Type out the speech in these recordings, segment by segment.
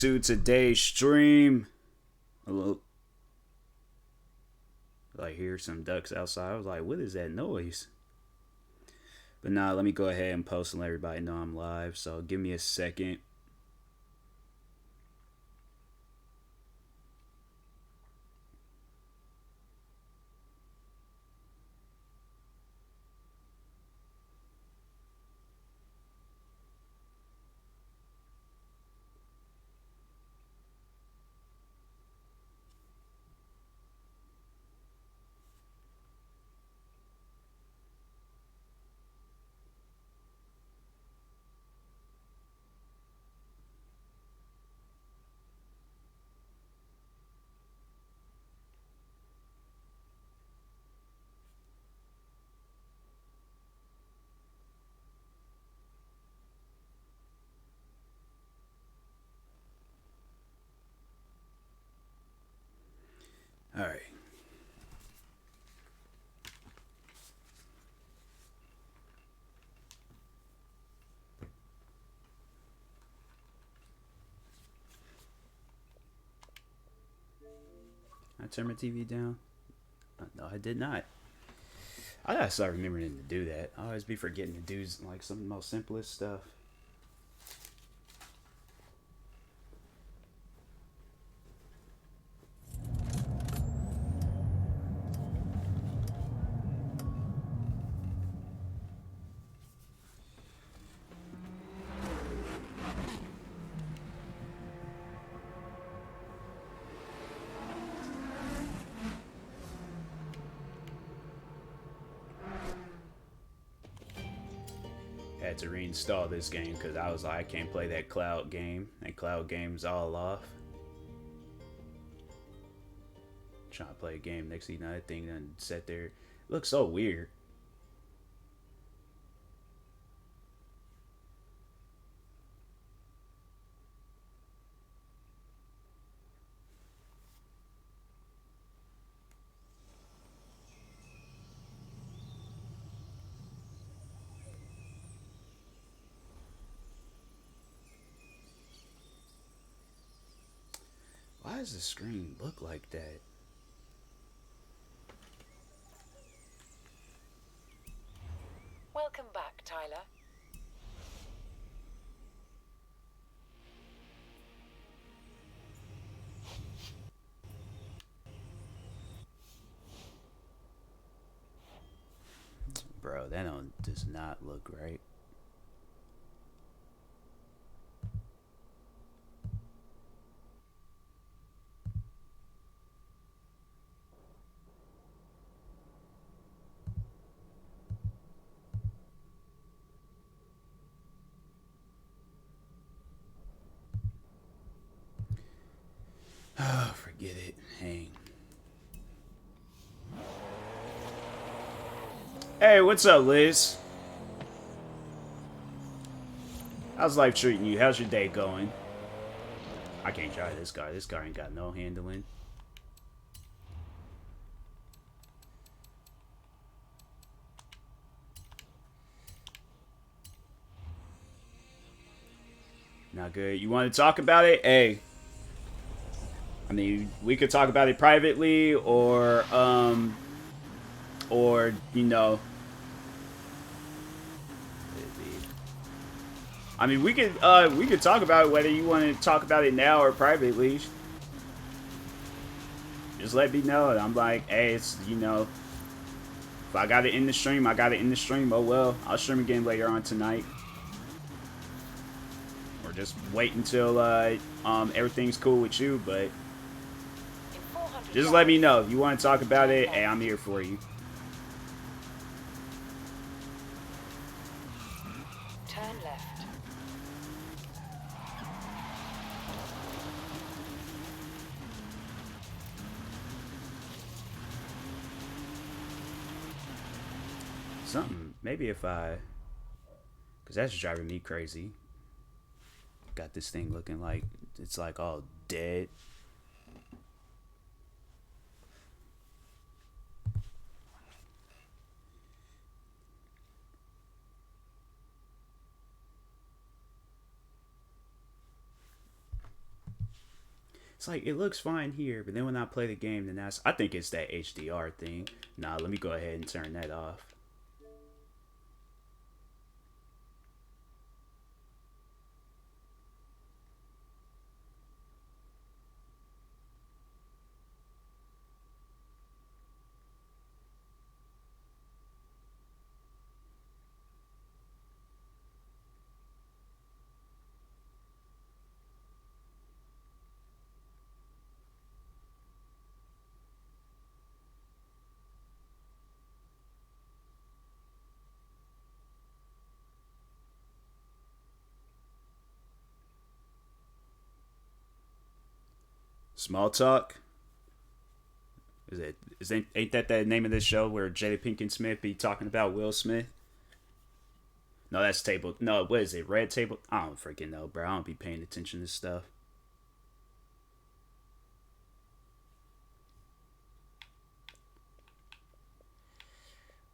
To today's stream. Hello. I hear some ducks outside. I was like, what is that noise? But nah, let me go ahead and post and let everybody know I'm live. So give me a second. All right. I turned my TV down. No, I did not. I gotta start remembering to do that. I always be forgetting to do like some of the most simplest stuff. Had to reinstall this game because I was like, I can't play that cloud game. That cloud game's all off. Trying to play a game, next thing you know, that thing done sat there. It looks so weird. Why does the screen look like that? Welcome back, Tyler. Bro, that does not look right. Oh, forget it. Hang. Hey, what's up, Liz? How's life treating you? How's your day going? I can't drive this car. This car ain't got no handling. Not good. You want to talk about it? Hey. I mean, we could talk about it privately or, you know, I mean, we could talk about it whether you want to talk about it now or privately. Just let me know. I'm like, hey, it's, you know, if I got it in the stream, I got it in the stream. Oh well, I'll stream again later on tonight, or just wait until everything's cool with you. But just let me know if you want to talk about it. Hey, I'm here for you. Turn left. Something. Maybe if I, because that's driving me crazy. Got this thing looking like it's like all dead. It's like it looks fine here, but then when I play the game, then I think it's that HDR thing. Nah, let me go ahead and turn that off. Small talk. Ain't that the name of this show where Jada Pinkett Smith be talking about Will Smith? No, that's table. No, what is it? Red Table? I don't freaking know, bro. I don't be paying attention to stuff.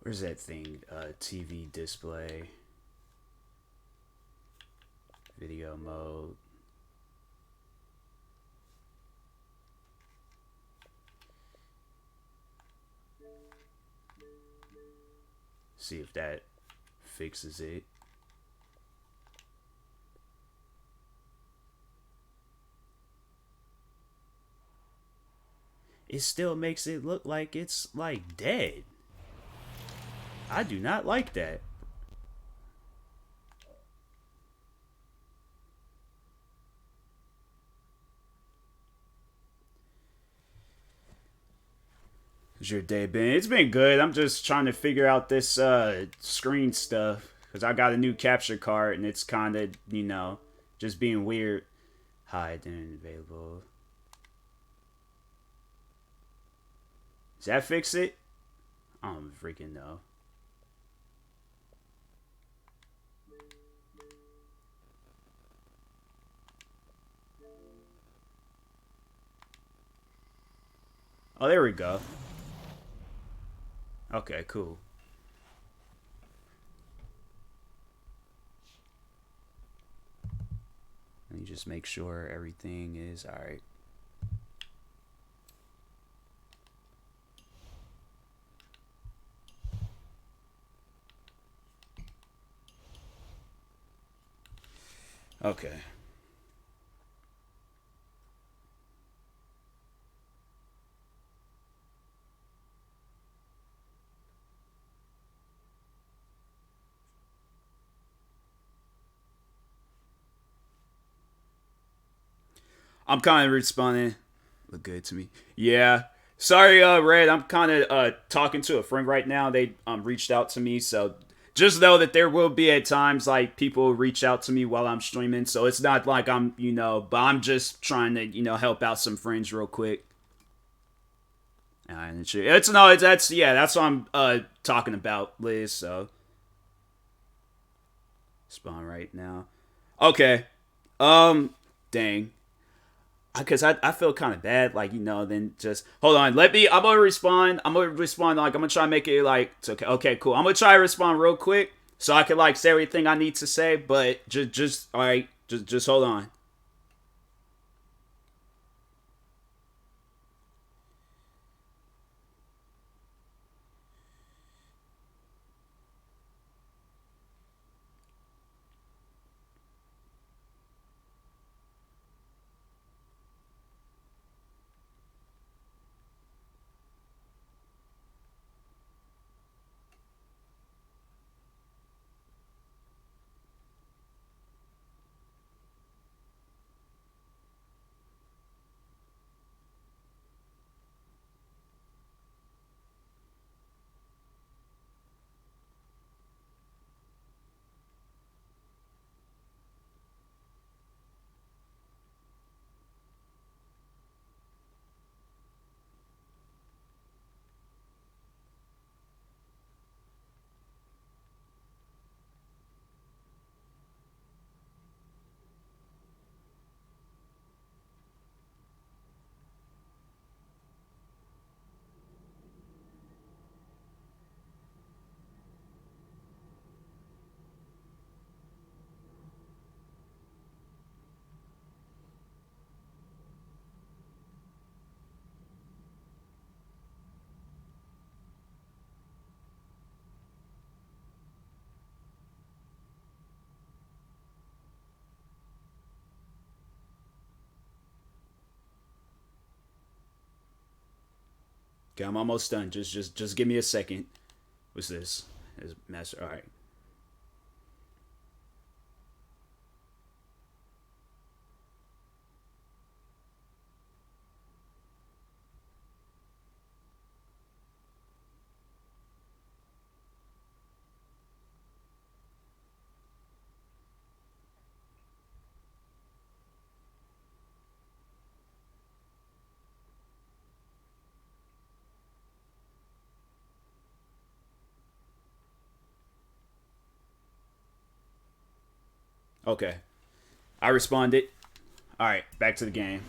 Where's that thing? TV display, video mode. See if that fixes it. It still makes it look like it's like dead. I do not like that. How's your day been? It's been good. I'm just trying to figure out this screen stuff because I got a new capture card and it's kind of, just being weird. Hide and available. Does that fix it? I don't freaking know. Oh, there we go. Okay, cool. Let me just make sure everything is alright. Okay. I'm kind of responding. Look good to me. Yeah. Sorry, Red. I'm kind of talking to a friend right now. They reached out to me, so just know that there will be at times like people reach out to me while I'm streaming. So it's not like I'm, but I'm just trying to, help out some friends real quick. It's no, it's that's what I'm talking about, Liz. So spawn right now. Okay. Dang. Because I feel kind of bad, like, then just hold on. I'm gonna respond. Like, I'm gonna try to make it like it's okay. Okay, cool. I'm gonna try to respond real quick so I can like say everything I need to say. But just all right. Just hold on. Okay, I'm almost done. Just give me a second. What's this? Is master? All right. Okay. I responded. All right, back to the game.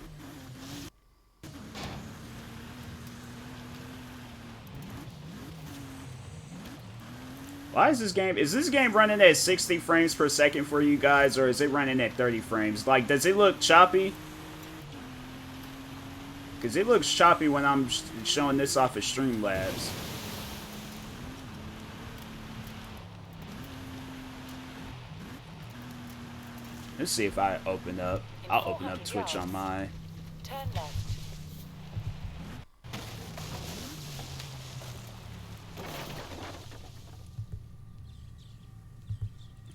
Why is this game? Is this game running at 60 frames per second for you guys, or is it running at 30 frames? Like, does it look choppy? Because it looks choppy when I'm showing this off of Streamlabs. Let's see if I open up. I'll open up Twitch on my. Turn left.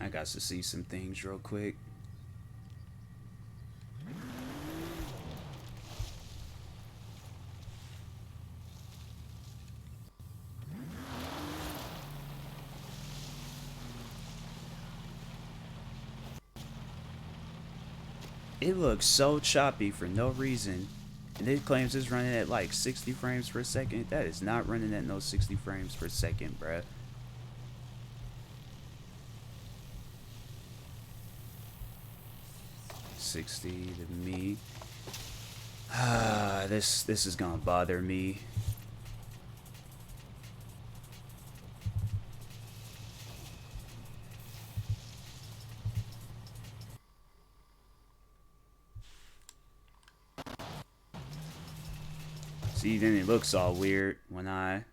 I got to see some things real quick. It looks so choppy for no reason. And it claims it's running at like 60 frames per second. That is not running at no 60 frames per second, bruh. $60 to me. This is gonna bother me. See, then it looks all weird when I.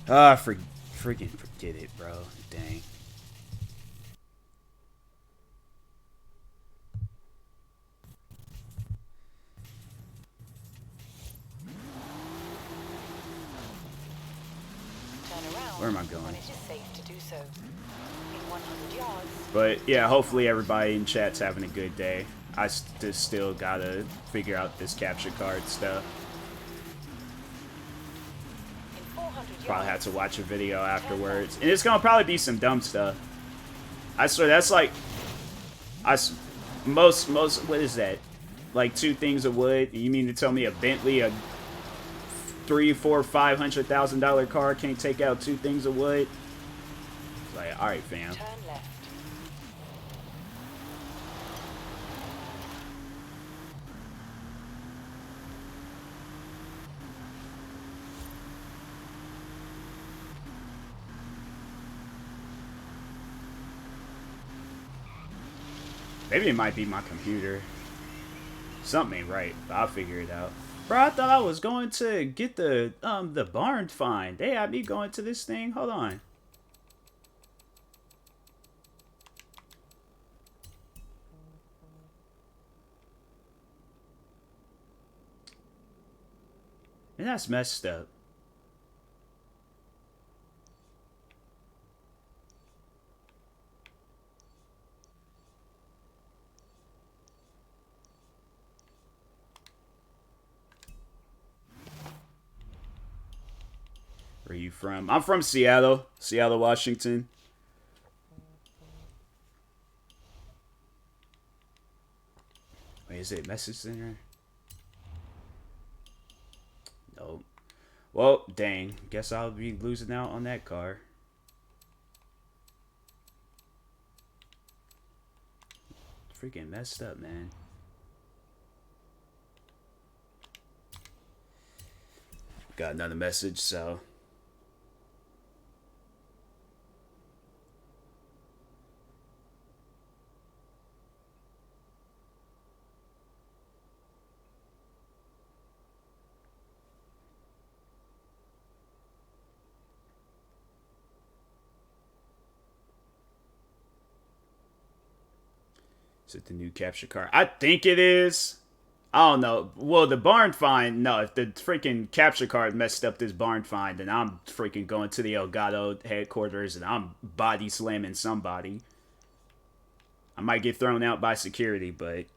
Freaking forget it, bro. Dang. Where am I going? When it is safe to do so. In 100 yards. But yeah, hopefully everybody in chat's having a good day. I just still gotta figure out this capture card stuff. Probably have to watch a video afterwards, and it's gonna probably be some dumb stuff. I swear that's like, most what is that? Like 2 things of wood. You mean to tell me a Bentley, a $300,000, $400,000, $500,000 car can't take out 2 things of wood? It's like, all right, fam. Turn left. Maybe it might be my computer. Something ain't right, but I'll figure it out. Bro, I thought I was going to get the barn find. They had me going to this thing. Hold on. And that's messed up. Where are you from? I'm from Seattle. Seattle, Washington. Wait, is it message center? Nope. Well, dang. Guess I'll be losing out on that car. Freaking messed up, man. Got another message, so. Is it the new capture card? I think it is. I don't know. Well, the barn find, no, if the freaking capture card messed up this barn find, then I'm freaking going to the Elgato headquarters and I'm body slamming somebody. I might get thrown out by security, but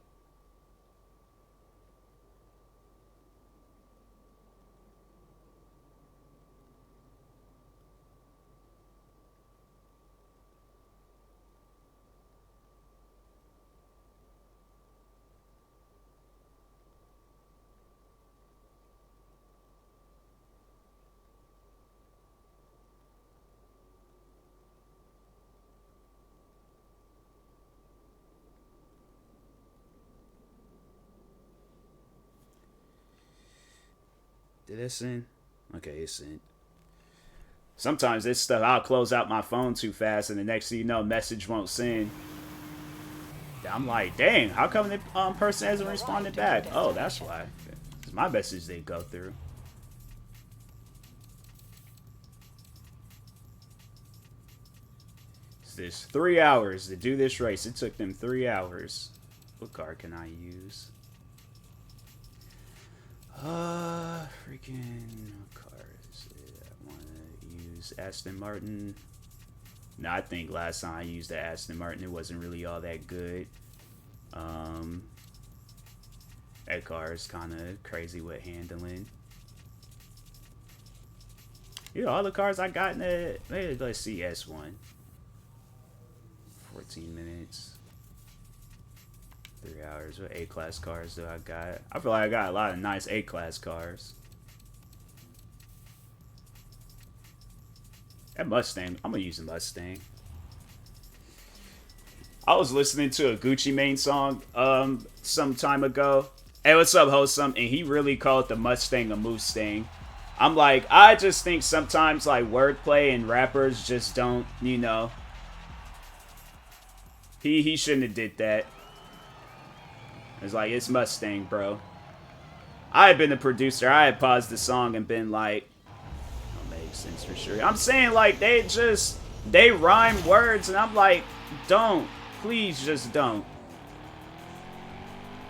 did it send? Okay, it sent. Sometimes this stuff, I'll close out my phone too fast, and the next thing you know, message won't send. I'm like, dang, how come the person hasn't responded back? Oh, that's why. Because my message didn't go through. It's this 3 hours to do this race. It took them 3 hours. What car can I use? Freaking cars. I want to use Aston Martin. No, I think last time I used the Aston Martin, it wasn't really all that good. That car is kind of crazy with handling. You know, all the cars I got in the... Let's see, S1. 14 minutes. 3 hours. What A-class cars do I got? I feel like I got a lot of nice A-class cars. That Mustang, I'm gonna use the Mustang. I was listening to a Gucci Mane song some time ago. Hey, what's up, Wholesome? And he really called the Mustang a Mustang. I'm like, I just think sometimes like wordplay and rappers just don't, you know. He shouldn't have did that. It's like, it's Mustang, bro. I had been the producer. I had paused the song and been like, don't make sense for sure. I'm saying like they rhyme words and I'm like, don't. Please just don't.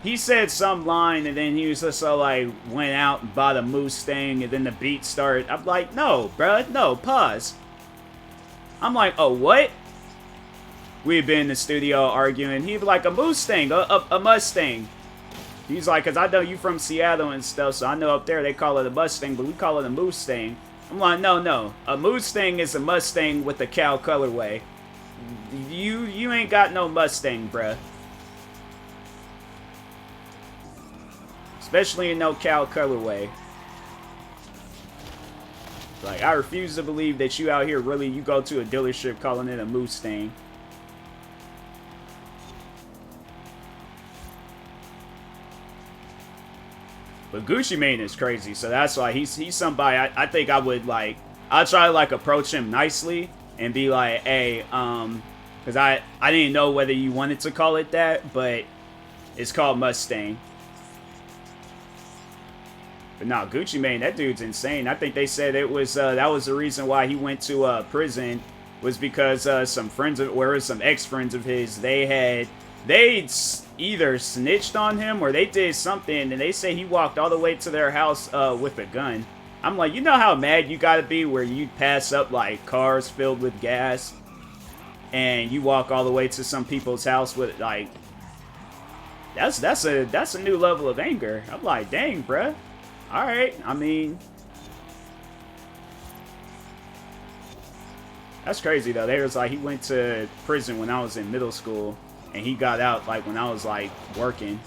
He said some line and then he was just so like went out and bought a Mustang and then the beat started. I'm like, no, bruh, no, pause. I'm like, oh, what? We've been in the studio arguing. He'd be like, a Mustang, a Mustang. He's like, because I know you from Seattle and stuff, so I know up there they call it a Mustang, but we call it a Mustang. I'm like, no. A Mustang is a Mustang with a cow colorway. You ain't got no Mustang, bruh. Especially in no cow colorway. Like, I refuse to believe that you out here really, you go to a dealership calling it a Mustang. But Gucci Mane is crazy, so that's why he's somebody I think I would like. I'll try to like approach him nicely and be like, hey, because I didn't know whether you wanted to call it that, but it's called Mustang. But no, Gucci Mane, that dude's insane. I think they said it was that was the reason why he went to prison, was because some friends of, or some ex-friends of his, they'd either snitched on him or they did something, and they say he walked all the way to their house with a gun. I'm like, you know how mad you gotta be where you pass up like cars filled with gas and you walk all the way to some people's house with like, that's a new level of anger. I'm like, dang, bruh. Alright, I mean, that's crazy though. They was like, he went to prison when I was in middle school and he got out like when I was like working.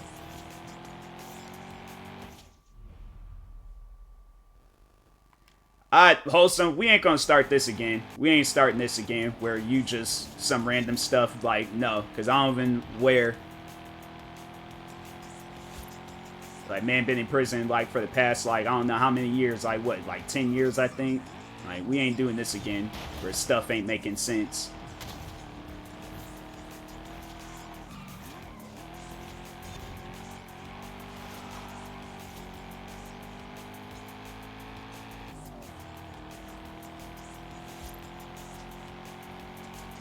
Alright, Wholesome, we ain't gonna start this again. We ain't starting this again where you just some random stuff like, no, because I don't even wear. Like, man been in prison, like, for the past, like, I don't know how many years. Like, what, like 10 years, I think? Like, we ain't doing this again where stuff ain't making sense.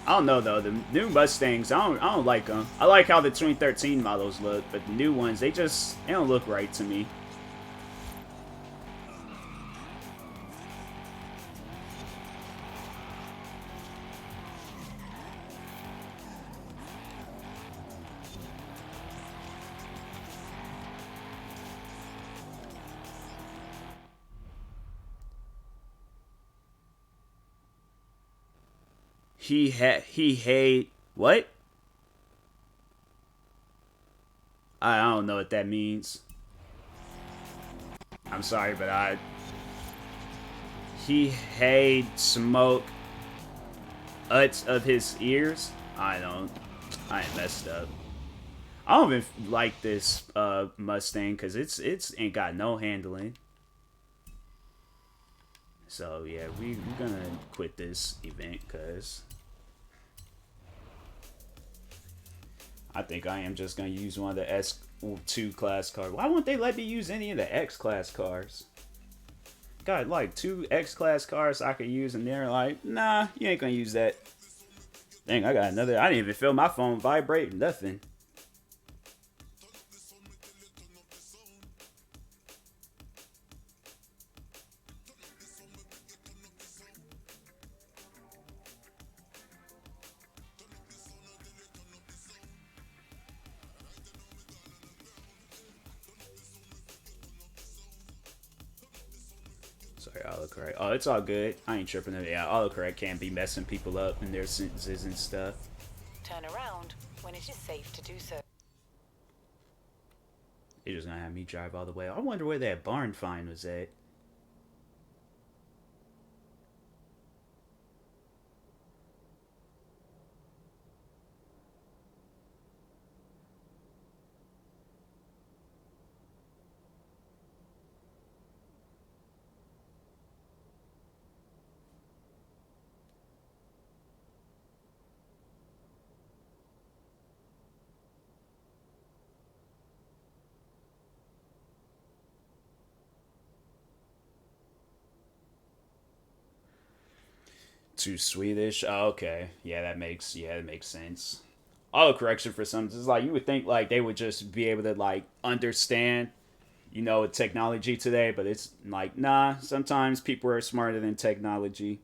I don't know though. The new Mustangs, I don't like them. I like how the 2013 models look, but the new ones, they don't look right to me. He hate what? I don't know what that means. I'm sorry, but he hate smoke uts of his ears. I ain't messed up. I don't even like this Mustang because it's ain't got no handling. So yeah, we're gonna quit this event because I think I am just gonna use one of the S2 class cars. Why won't they let me use any of the X class cars? Got like 2 X class cars I could use, and they're like, nah, you ain't gonna use that. Dang, I got another. I didn't even feel my phone vibrate. Nothing. Sorry, autocorrect. Oh, it's all good. I ain't tripping. Yeah, autocorrect can't be messing people up in their sentences and stuff. Turn around when it is safe to do so. They're just gonna have me drive all the way. I wonder where that barn find was at. Too Swedish. Oh, okay. Yeah, that makes sense. Autocorrection for some, it's like you would think like they would just be able to like understand, technology today, but it's like nah. Sometimes people are smarter than technology.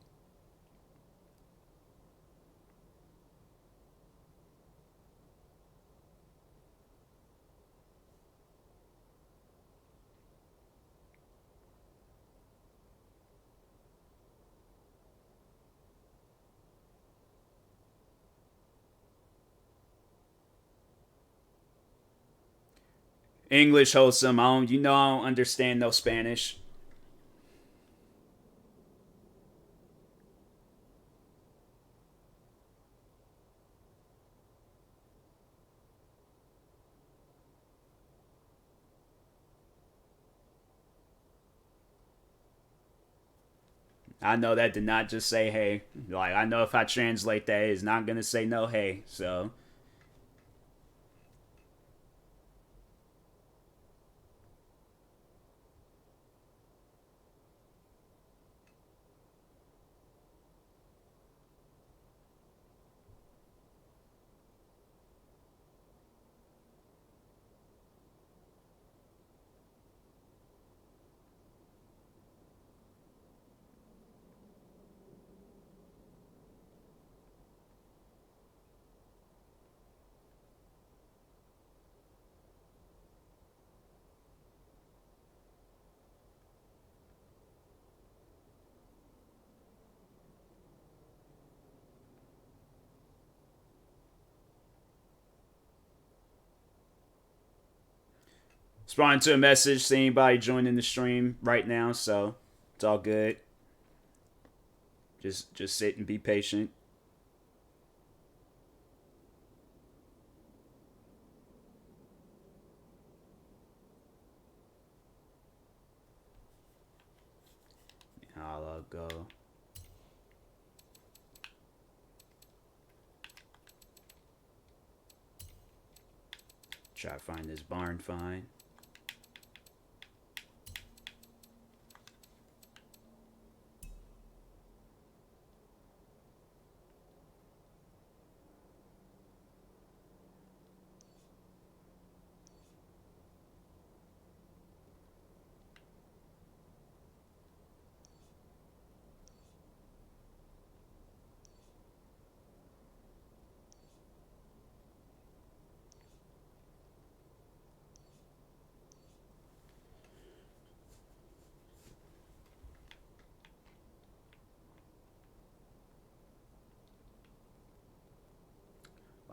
English wholesome. I don't understand no Spanish. I know that did not just say hey. Like I know if I translate that, it's not gonna say no hey. So responding to a message, see anybody joining the stream right now, so it's all good. Just sit and be patient. I'll go. Try to find this barn find.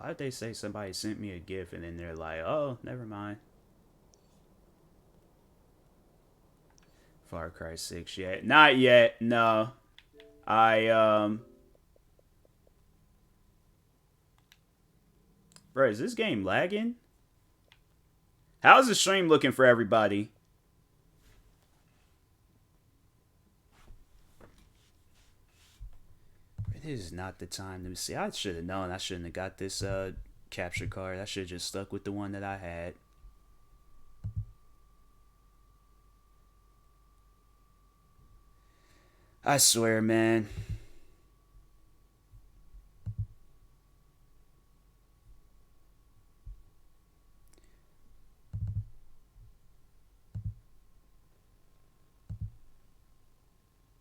Why did they say somebody sent me a GIF and then they're like, oh, never mind. Far Cry 6 yet? Not yet. No. Bro, is this game lagging? How's the stream looking for everybody? This is not the time to see. I should have known. I shouldn't have got this capture card. I should have just stuck with the one that I had. I swear, man.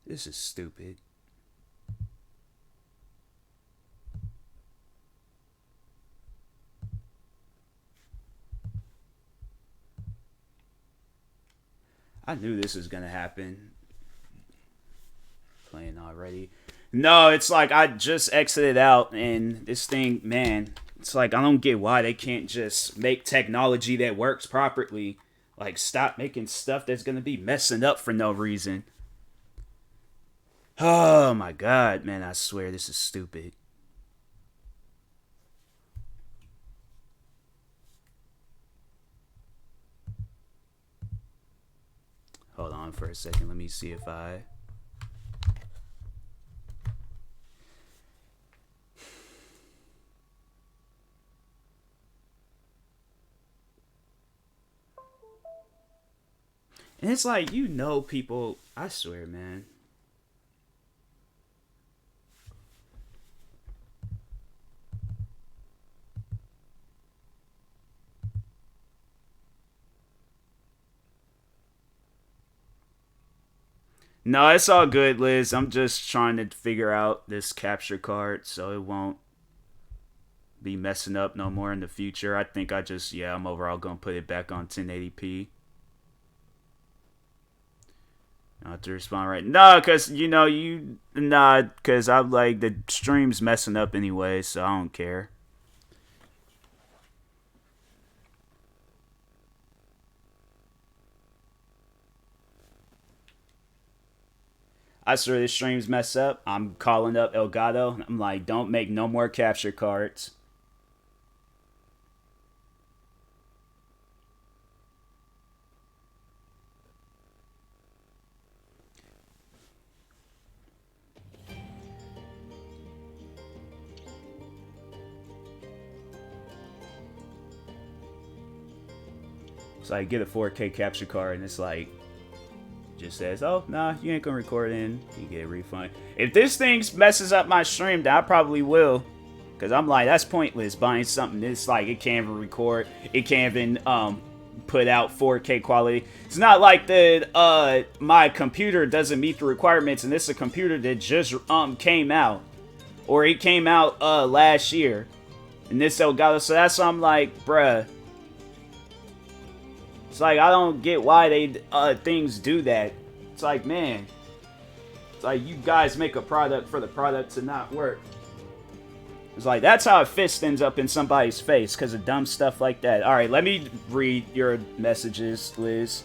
This is stupid. I knew this was gonna happen. Playing already. No, it's like I just exited out and this thing, man, it's like I don't get why they can't just make technology that works properly. Like, stop making stuff that's gonna be messing up for no reason. Oh my god, man, I swear this is stupid. Hold on for a second, let me see if I... And it's like, you know, people, I swear, man. No, it's all good, Liz. I'm just trying to figure out this capture card so it won't be messing up no more in the future. I think I'm overall going to put it back on 1080p. I have to respond right. No, because, because I'm like, the stream's messing up anyway, so I don't care. I swear this stream's mess up. I'm calling up Elgato. I'm like, don't make no more capture cards. So I get a 4K capture card and it's like, just says, oh, nah, you ain't gonna record in. You get a refund. If this thing messes up my stream, then I probably will. Because I'm like, that's pointless buying something that's like, it can't even record. It can't even put out 4K quality. It's not like the my computer doesn't meet the requirements and this is a computer that just came out. Or it came out last year. And this Elgato, so that's why I'm like, bruh. It's like, I don't get why they things do that. It's like, man. It's like, you guys make a product for the product to not work. It's like, that's how a fist ends up in somebody's face because of dumb stuff like that. Alright, let me read your messages, Liz.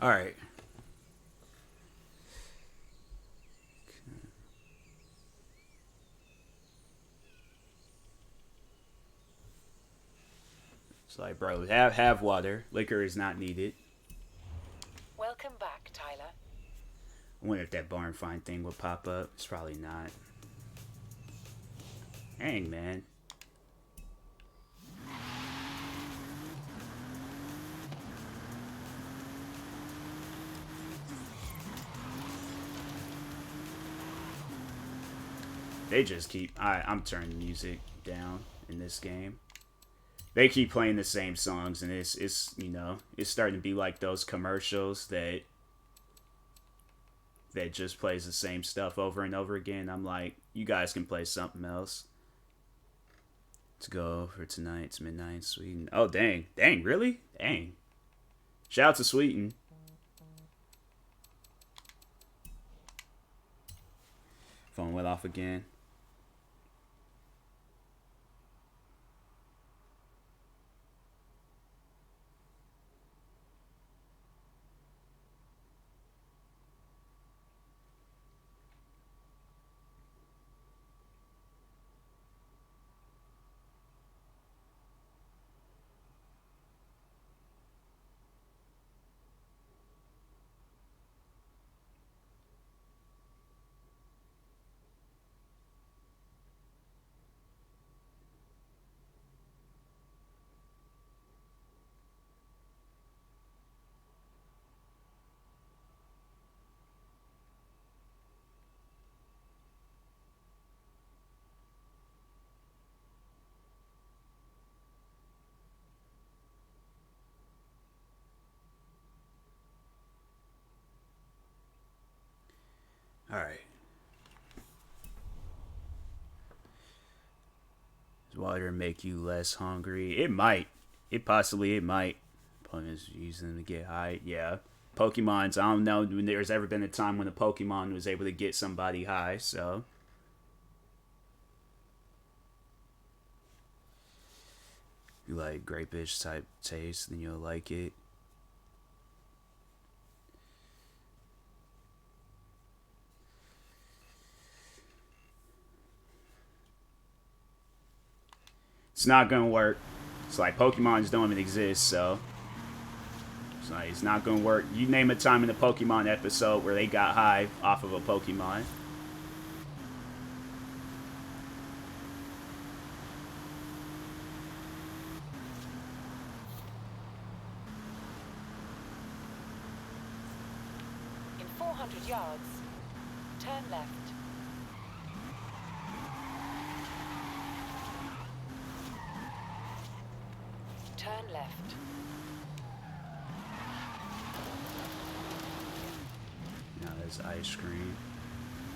All right. It's like, bro, have water. Liquor is not needed. Welcome back, Tyler. I wonder if that barn find thing will pop up. It's probably not. Dang, man. They just keep... I'm turning the music down in this game. They keep playing the same songs, and it's you know, it's starting to be like those commercials that just plays the same stuff over and over again. I'm like, you guys can play something else. Let's go for tonight's midnight Sweden. Oh, dang. Dang, really? Dang. Shout out to Sweden. Phone went off again. All right. Does water make you less hungry? It might. It might. Opponents use them to get high. Yeah. Pokemon's, I don't know when there's ever been a time when a Pokemon was able to get somebody high, so. You like grape-ish type taste, then you'll like it. It's not gonna work. It's like Pokemon's don't even exist, so it's not gonna work. You name a time in the Pokemon episode where they got high off of a Pokemon. In 400 yards, turn left. Turn left. Now there's ice cream.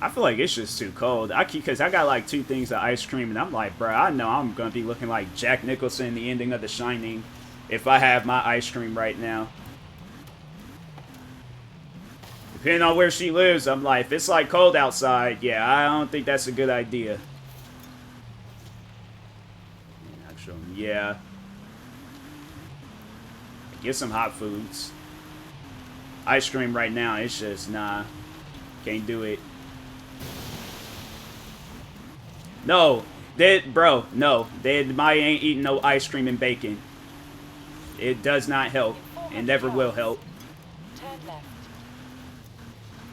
I feel like it's just too cold. Because I got like 2 things of ice cream, and I'm like, bro, I know I'm gonna be looking like Jack Nicholson in the ending of The Shining if I have my ice cream right now. Depending on where she lives, I'm like, if it's like cold outside, yeah, I don't think that's a good idea. Yeah. Get some hot foods. Ice cream right now, it's just, nah. Can't do it. No. Bro, no. My ain't eating no ice cream and bacon. It does not help. It never will help. Turn left.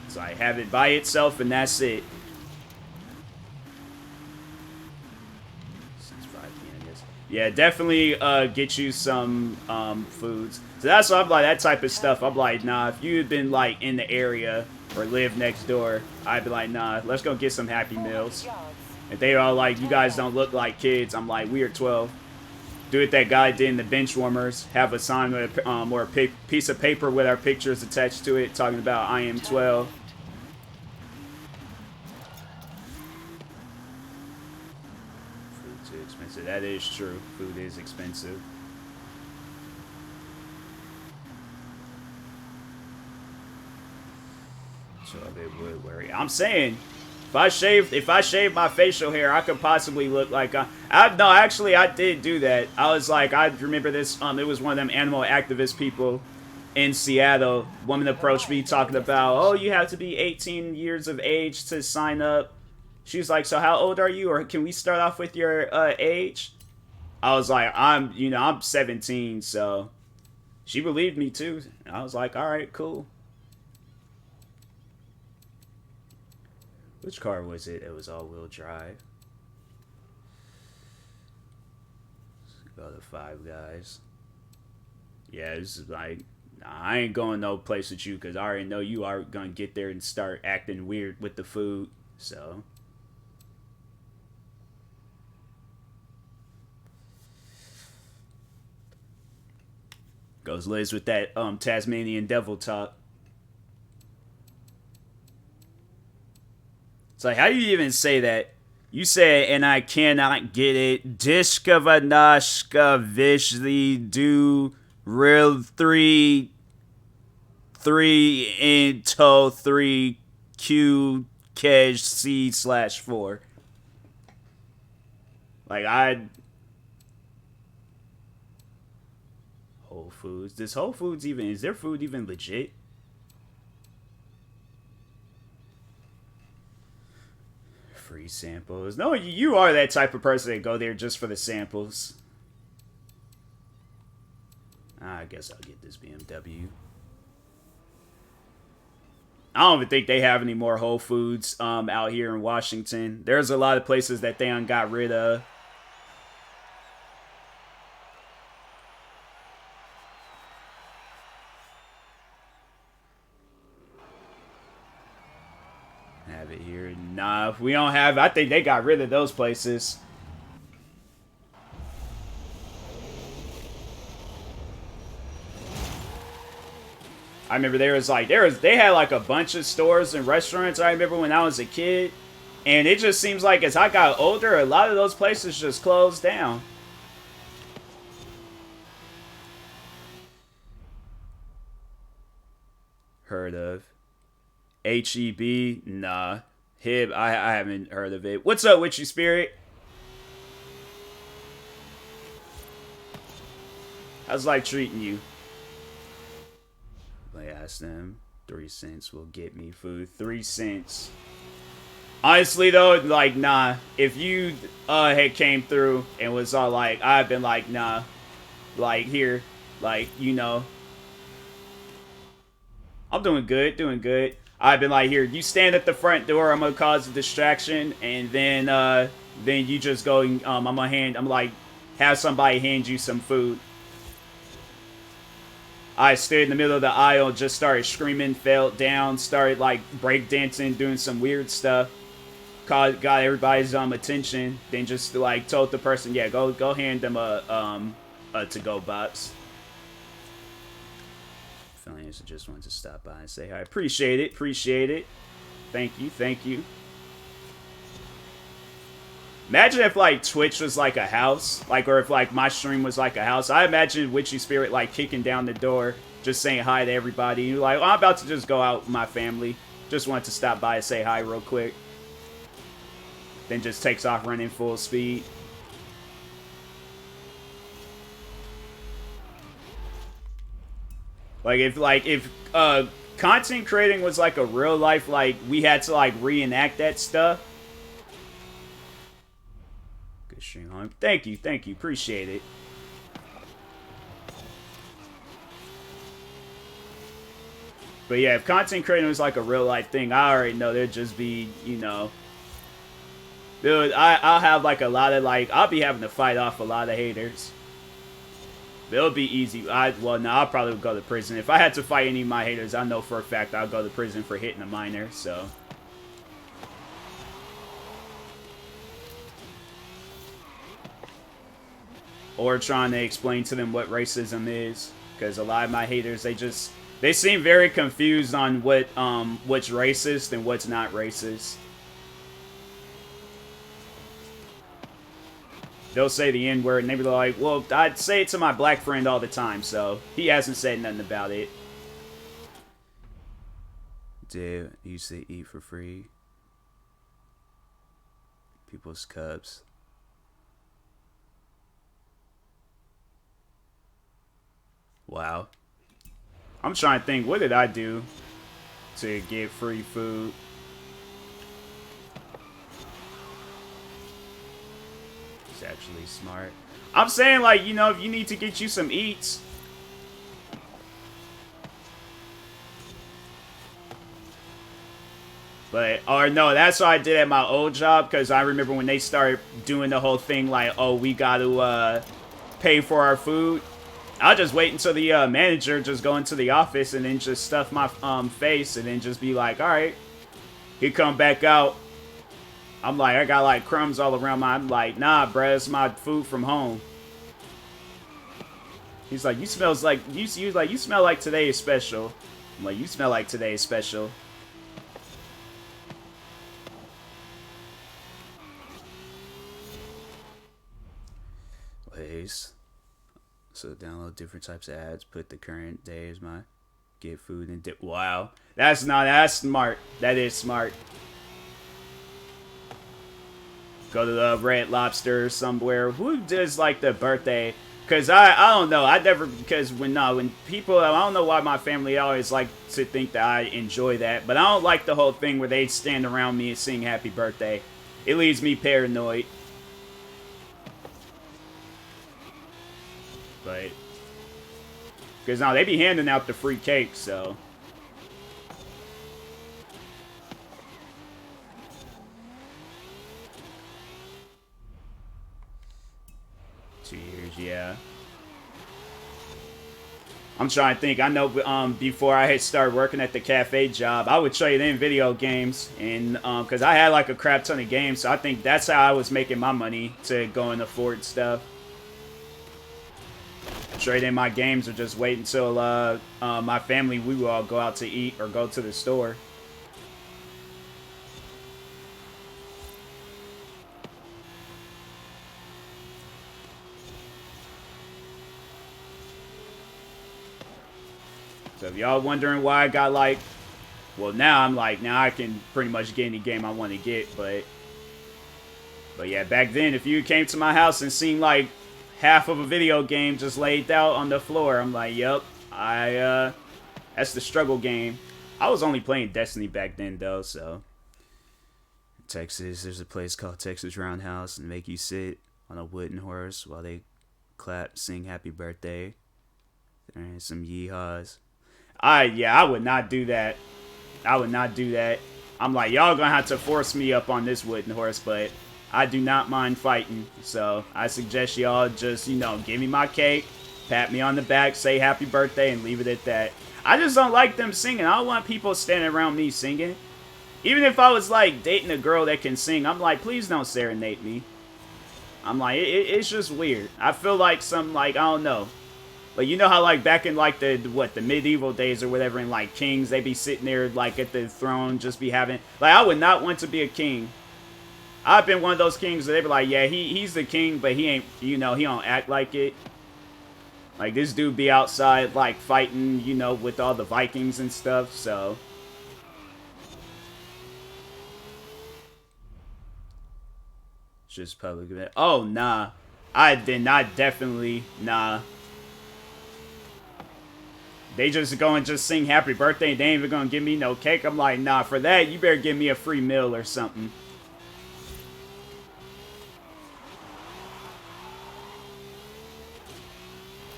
So I have it by itself and that's it. 6:05 p.m. Yes. Yeah, definitely get you some foods. So that's why I'm like, that type of stuff. I'm like, nah, if you had been like in the area or lived next door, I'd be like, nah, let's go get some Happy Meals. If they are like, you guys don't look like kids, I'm like, we are 12. Do what that guy did in the bench warmers. Have a sign with or a piece of paper with our pictures attached to it, talking about I am 12. Food's too expensive. That is true. Food is expensive. So it would worry. I'm saying, if I shave my facial hair, I could possibly look like no, actually, I did do that. I was like, I remember this. It was one of them animal activist people in Seattle, woman approached me talking about, oh, you have to be 18 years of age to sign up. She was like, so how old are you? Or can we start off with your age? I was like, I'm 17, so she believed me too. I was like, all right, cool. Which car was it? It was all-wheel drive. Let's go to Five Guys. Yeah, this is like, nah, I ain't going no place with you because I already know you are gonna get there and start acting weird with the food. So. Goes Liz with that Tasmanian devil talk. It's like, how do you even say that? You say, and I cannot get it. Dishkavanashka Vishli do real three into 3 Q C/4. Like Whole Foods. Does Whole Foods even, is their food even legit? Free samples. No, you are that type of person that go there just for the samples. I guess I'll get this BMW. I don't even think they have any more Whole Foods out here in Washington. There's a lot of places that they got rid of. Have it here. Nah, we don't have. I think they got rid of those places. I remember they had like a bunch of stores and restaurants. I remember when I was a kid, and it just seems like as I got older, a lot of those places just closed down. Heard of HEB? Nah. Hib, I haven't heard of it. What's up, Witchy Spirit? How's life treating you? I asked them. 3 cents will get me food. 3 cents. Honestly, though, like, nah. If you had came through and was all like, I've been like, nah. Like, here. Like, you know. I'm doing good, doing good. I've been like, here, you stand at the front door, I'm gonna cause a distraction, and then you just go, I'm like, have somebody hand you some food. I stood in the middle of the aisle, just started screaming, fell down, started like breakdancing, doing some weird stuff. Got everybody's attention, then just like told the person, yeah, go hand them a to-go box. I just wanted to stop by and say hi. Appreciate it. Thank you. Imagine if like Twitch was like a house, like, or if like my stream was like a house. I imagine Witchy Spirit like kicking down the door, just saying hi to everybody. You're like, oh, I'm about to just go out with my family. Just wanted to stop by and say hi real quick. Then just takes off running full speed. If content creating was like a real life, like we had to like reenact that stuff. Good stream, home. Thank you, appreciate it. But yeah, if content creating was like a real life thing, I already know there'd just be, you know, dude, I'll have like a lot of like, I'll be having to fight off a lot of haters. It'll be easy. I'll probably go to prison. If I had to fight any of my haters, I know for a fact I'll go to prison for hitting a minor, so. Or trying to explain to them what racism is. Because a lot of my haters, they seem very confused on what's racist and what's not racist. They'll say the N-word, and they be like, well, I'd say it to my black friend all the time, so he hasn't said nothing about it. Dude, I used to eat for free. People's cups. Wow. I'm trying to think, what did I do to get free food? It's actually smart. I'm saying, like, you know, if you need to get you some eats. But, or no, that's what I did at my old job, because I remember when they started doing the whole thing, like, oh, we got to pay for our food. I'll just wait until the manager just go into the office and then just stuff my face and then just be like, all right. He come back out. I'm like, I got like crumbs all around my. I'm like, nah, bruh, it's my food from home. He's like, you smells like you smell like today is special. I'm like, you smell like today is special. Ways. So download different types of ads. Put the current day as my get food and dip. Wow, that's smart. That is smart. Go to the Red Lobster somewhere. Who does like the birthday? Cause I don't know. I never because when people I don't know why my family always like to think that I enjoy that, but I don't like the whole thing where they stand around me and sing happy birthday. It leaves me paranoid. But because now they be handing out the free cake, so. 2 years, yeah. I'm trying to think. I know before I had started working at the cafe job, I would trade in video games, and because I had like a crap ton of games, so I think that's how I was making my money to go and afford stuff. Trade in my games or just wait until my family, we would all go out to eat or go to the store. So if y'all wondering why I got like, well now I'm like, now I can pretty much get any game I want to get, but yeah, back then if you came to my house and seen like half of a video game just laid out on the floor, I'm like, yep, that's the struggle game. I was only playing Destiny back then though, so. Texas, there's a place called Texas Roundhouse and make you sit on a wooden horse while they clap, sing happy birthday. And some yeehaws. I would not do that. I would not do that. I'm like, y'all gonna have to force me up on this wooden horse, but I do not mind fighting. So I suggest y'all just, you know, give me my cake, pat me on the back, say happy birthday, and leave it at that. I just don't like them singing. I don't want people standing around me singing. Even if I was like dating a girl that can sing, I'm like, please don't serenade me. I'm like, it's just weird. I feel like some, like, I don't know. Like, you know how, like, back in, like, the medieval days or whatever, and, like, kings, they be sitting there, like, at the throne, just be having... Like, I would not want to be a king. I've been one of those kings that they be like, yeah, he's the king, but he ain't, you know, he don't act like it. Like, this dude be outside, like, fighting, you know, with all the Vikings and stuff, so... Just public event. Oh, nah. I did not definitely, nah. They just go and just sing happy birthday and they ain't even gonna give me no cake. I'm like, nah, for that, you better give me a free meal or something.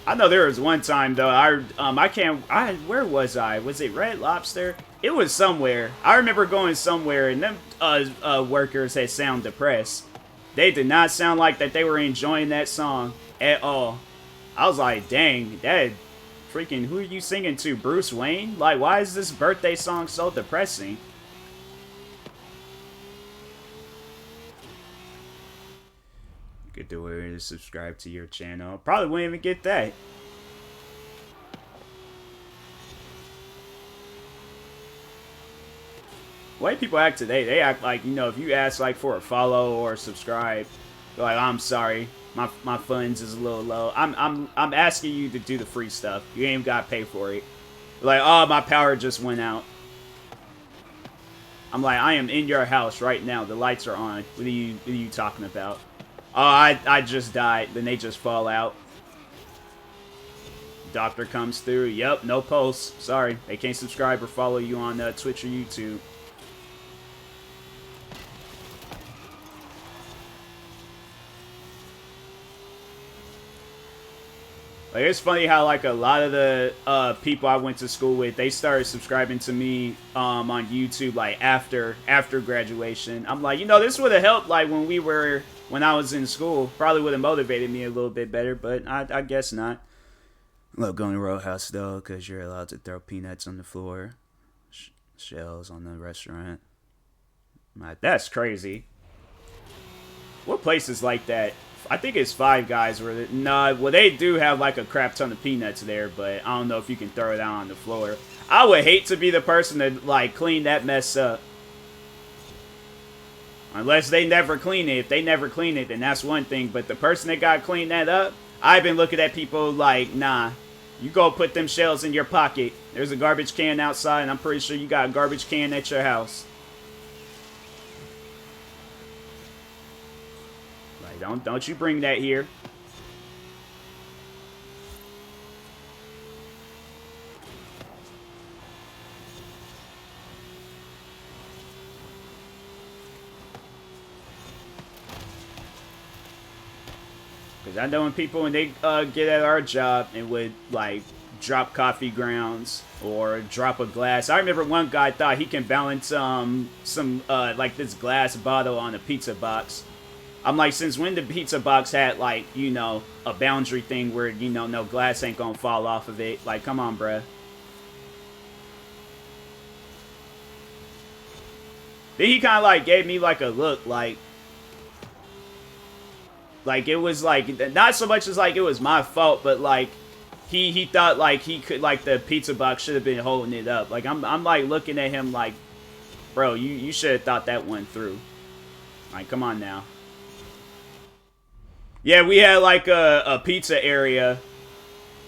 I know there was one time, though, where was I? Was it Red Lobster? It was somewhere. I remember going somewhere and them workers had sound depressed. They did not sound like that they were enjoying that song at all. I was like, dang, that... Freaking, who are you singing to? Bruce Wayne? Like, why is this birthday song so depressing? Get the way to subscribe to your channel. Probably wouldn't even get that. The way people act today, they act like, you know, if you ask like for a follow or subscribe, they're like, I'm sorry. My funds is a little low. I'm asking you to do the free stuff. You ain't got to pay for it. Like, oh, my power just went out. I'm like, I am in your house right now. The lights are on. What are you talking about? Oh, I just died. Then they just fall out. Doctor comes through. Yep, no posts. Sorry, they can't subscribe or follow you on Twitch or YouTube. Like, it's funny how, like, a lot of the people I went to school with, they started subscribing to me on YouTube, like, after graduation. I'm like, you know, this would have helped, like, when I was in school. Probably would have motivated me a little bit better, but I guess not. Love going to Roadhouse, though, because you're allowed to throw peanuts on the floor. Shells on the restaurant. Like, that's crazy. What places like that? I think it's Five Guys where well, they do have like a crap ton of peanuts there, but I don't know if you can throw it out on the floor. I would hate to be the person to like clean that mess up. Unless they never clean it. If they never clean it, then that's one thing. But the person that got cleaned that up, I've been looking at people like, nah, you go put them shells in your pocket. There's a garbage can outside, and I'm pretty sure you got a garbage can at your house. Don't you bring that here. Because I know when they get at our job and would, like, drop coffee grounds or drop a glass. I remember one guy thought he can balance some like, this glass bottle on a pizza box. I'm like, since when the pizza box had, like, you know, a boundary thing where, you know, no glass ain't gonna fall off of it? Like, come on, bruh. Then he kind of, like, gave me, like, a look, like, it was, like, not so much as, like, it was my fault, but, like, he thought, like, he could, like, the pizza box should have been holding it up. Like, I'm like, looking at him like, bro, you should have thought that went through. Like, come on now. Yeah, we had, like, a pizza area.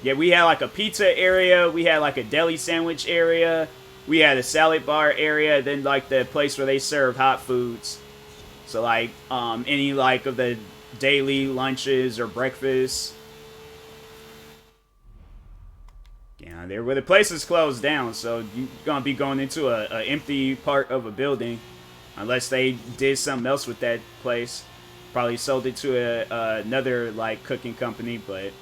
Yeah, we had, like, a pizza area. We had, like, a deli sandwich area. We had a salad bar area. Then, like, the place where they serve hot foods. So, like, any, like, of the daily lunches or breakfasts. Yeah, there where the place is closed down. So, you're going to be going into a empty part of a building. Unless they did something else with that place. Probably sold it to another, like, cooking company, but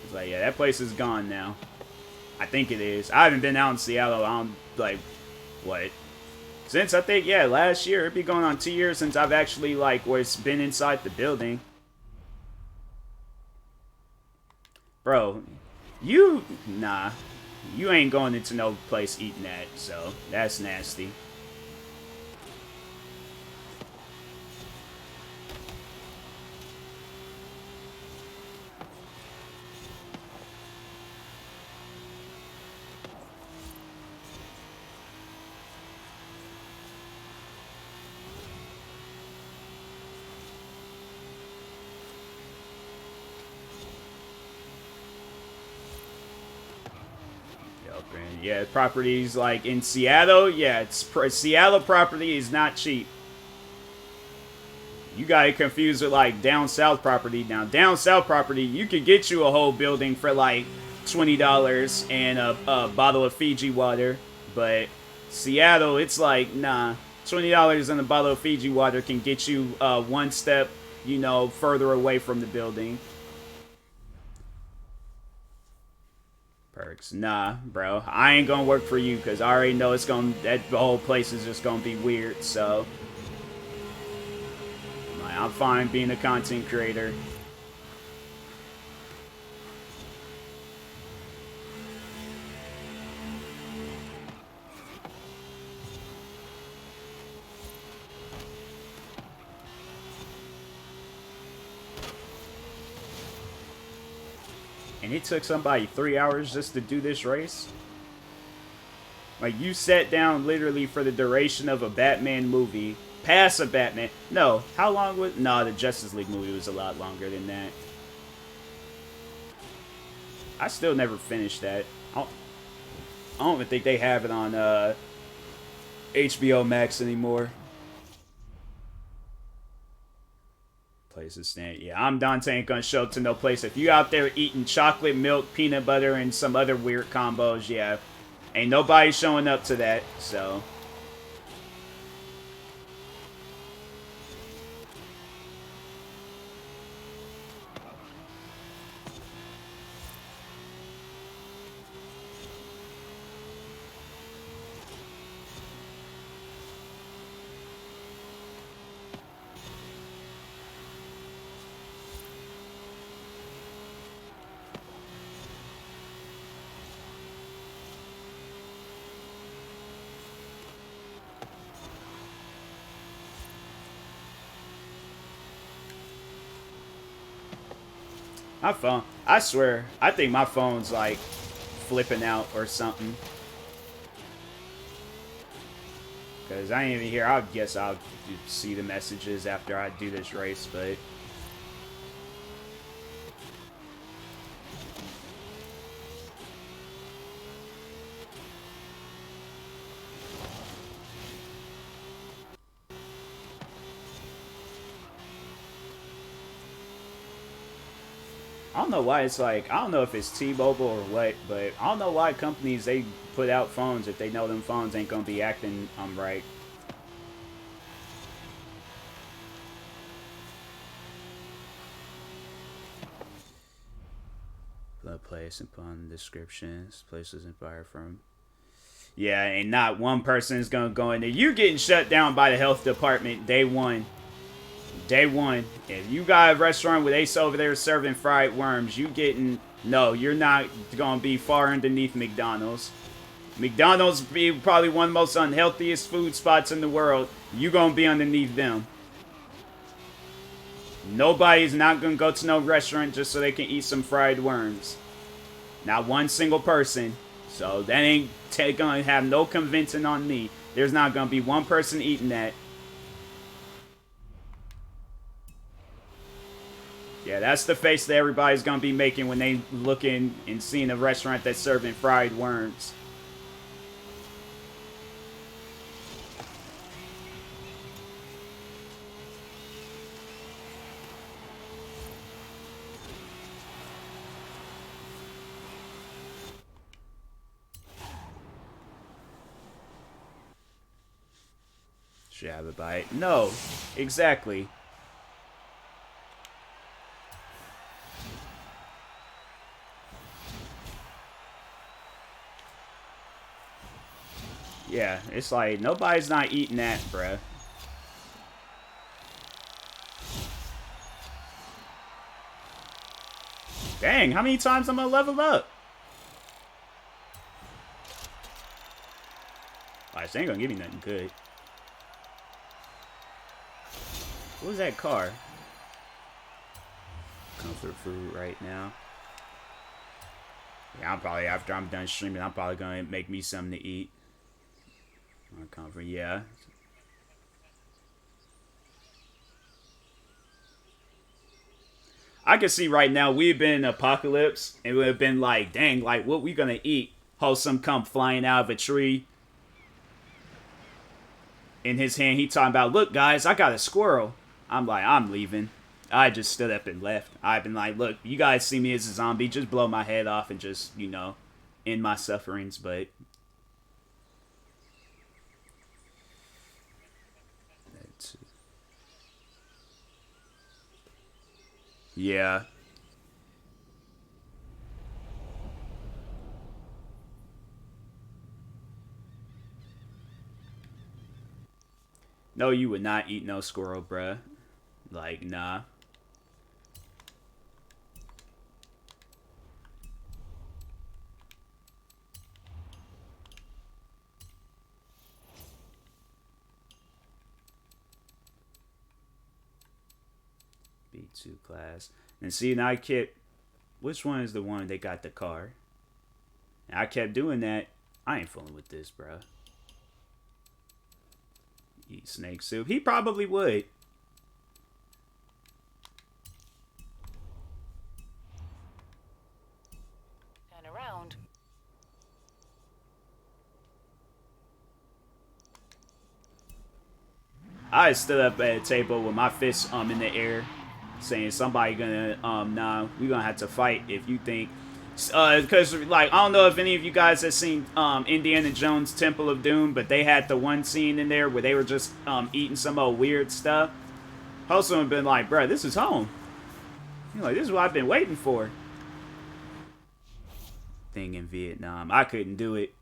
it's like, yeah, that place is gone now. I think it is. I haven't been out in Seattle. I don't, like, what? Since, I think, yeah, last year. It'd be going on 2 years since I've actually, like, been inside the building. Bro, nah. You ain't going into no place eating that, so that's nasty. Yeah, properties like in Seattle, yeah, Seattle property is not cheap. You got it confused with like down south property. Now, down south property, you could get you a whole building for like $20 and a bottle of Fiji water. But Seattle, it's like, nah, $20 and a bottle of Fiji water can get you one step, you know, further away from the building. Perks. Nah, bro. I ain't gonna work for you because I already know that whole place is just gonna be weird, so. I'm fine being a content creator. And it took somebody 3 hours just to do this race? Like, you sat down literally for the duration of a Batman movie, past a Batman. No, how long was... No, the Justice League movie was a lot longer than that. I still never finished that. I don't even think they have it on HBO Max anymore. place is stand. Yeah, I'm Dante. Ain't gonna show up to no place. If you out there eating chocolate milk, peanut butter, and some other weird combos, yeah, ain't nobody showing up to that. So. My phone, I swear, I think my phone's like flipping out or something. Because I ain't even here. I guess I'll see the messages after I do this race, but. I don't know why it's like, I don't know if it's T-Mobile or what, but I don't know why companies, they put out phones if they know them phones ain't gonna be acting right. The place upon descriptions, places inspired from. Yeah, and not one person is gonna go in there. You're getting shut down by the health department day one. Day one. If you got a restaurant with Ace over there serving fried worms, you getting... No, you're not going to be far underneath McDonald's. McDonald's be probably one of the most unhealthiest food spots in the world. You going to be underneath them. Nobody's not going to go to no restaurant just so they can eat some fried worms. Not one single person. So that ain't going to have no convincing on me. There's not going to be one person eating that. Yeah, that's the face that everybody's gonna be making when they looking and seeing a restaurant that's serving fried worms. Should have a bite. No, exactly. Yeah, it's like, nobody's not eating that, bruh. Dang, how many times I'm gonna level up? Alright, this ain't gonna give me nothing good. What was that car? Comfort food right now. Yeah, I'm probably, after I'm done streaming, I'm probably gonna make me something to eat. Comfort, yeah. I can see right now we've been in apocalypse and would have been like, dang, like what we gonna eat? Wholesome come flying out of a tree. In his hand, he talking about, look guys, I got a squirrel. I'm like, I'm leaving. I just stood up and left. I've been like, look, you guys see me as a zombie, just blow my head off and just, you know, end my sufferings, but yeah. No, you would not eat no squirrel, bruh. Like, nah. B2 class. And see, now I kept... Which one is the one that got the car? And I kept doing that. I ain't fooling with this, bruh. Eat snake soup. He probably would. Turn around. I stood up at a table with my fists in the air. saying somebody gonna nah, we gonna have to fight if you think. Because like I don't know if any of you guys have seen Indiana Jones Temple of Doom, but they had the one scene in there where they were just eating some old weird stuff. Host would have been like, "Bro, this is home." You're like, "This is what I've been waiting for." Thing in Vietnam, I couldn't do it.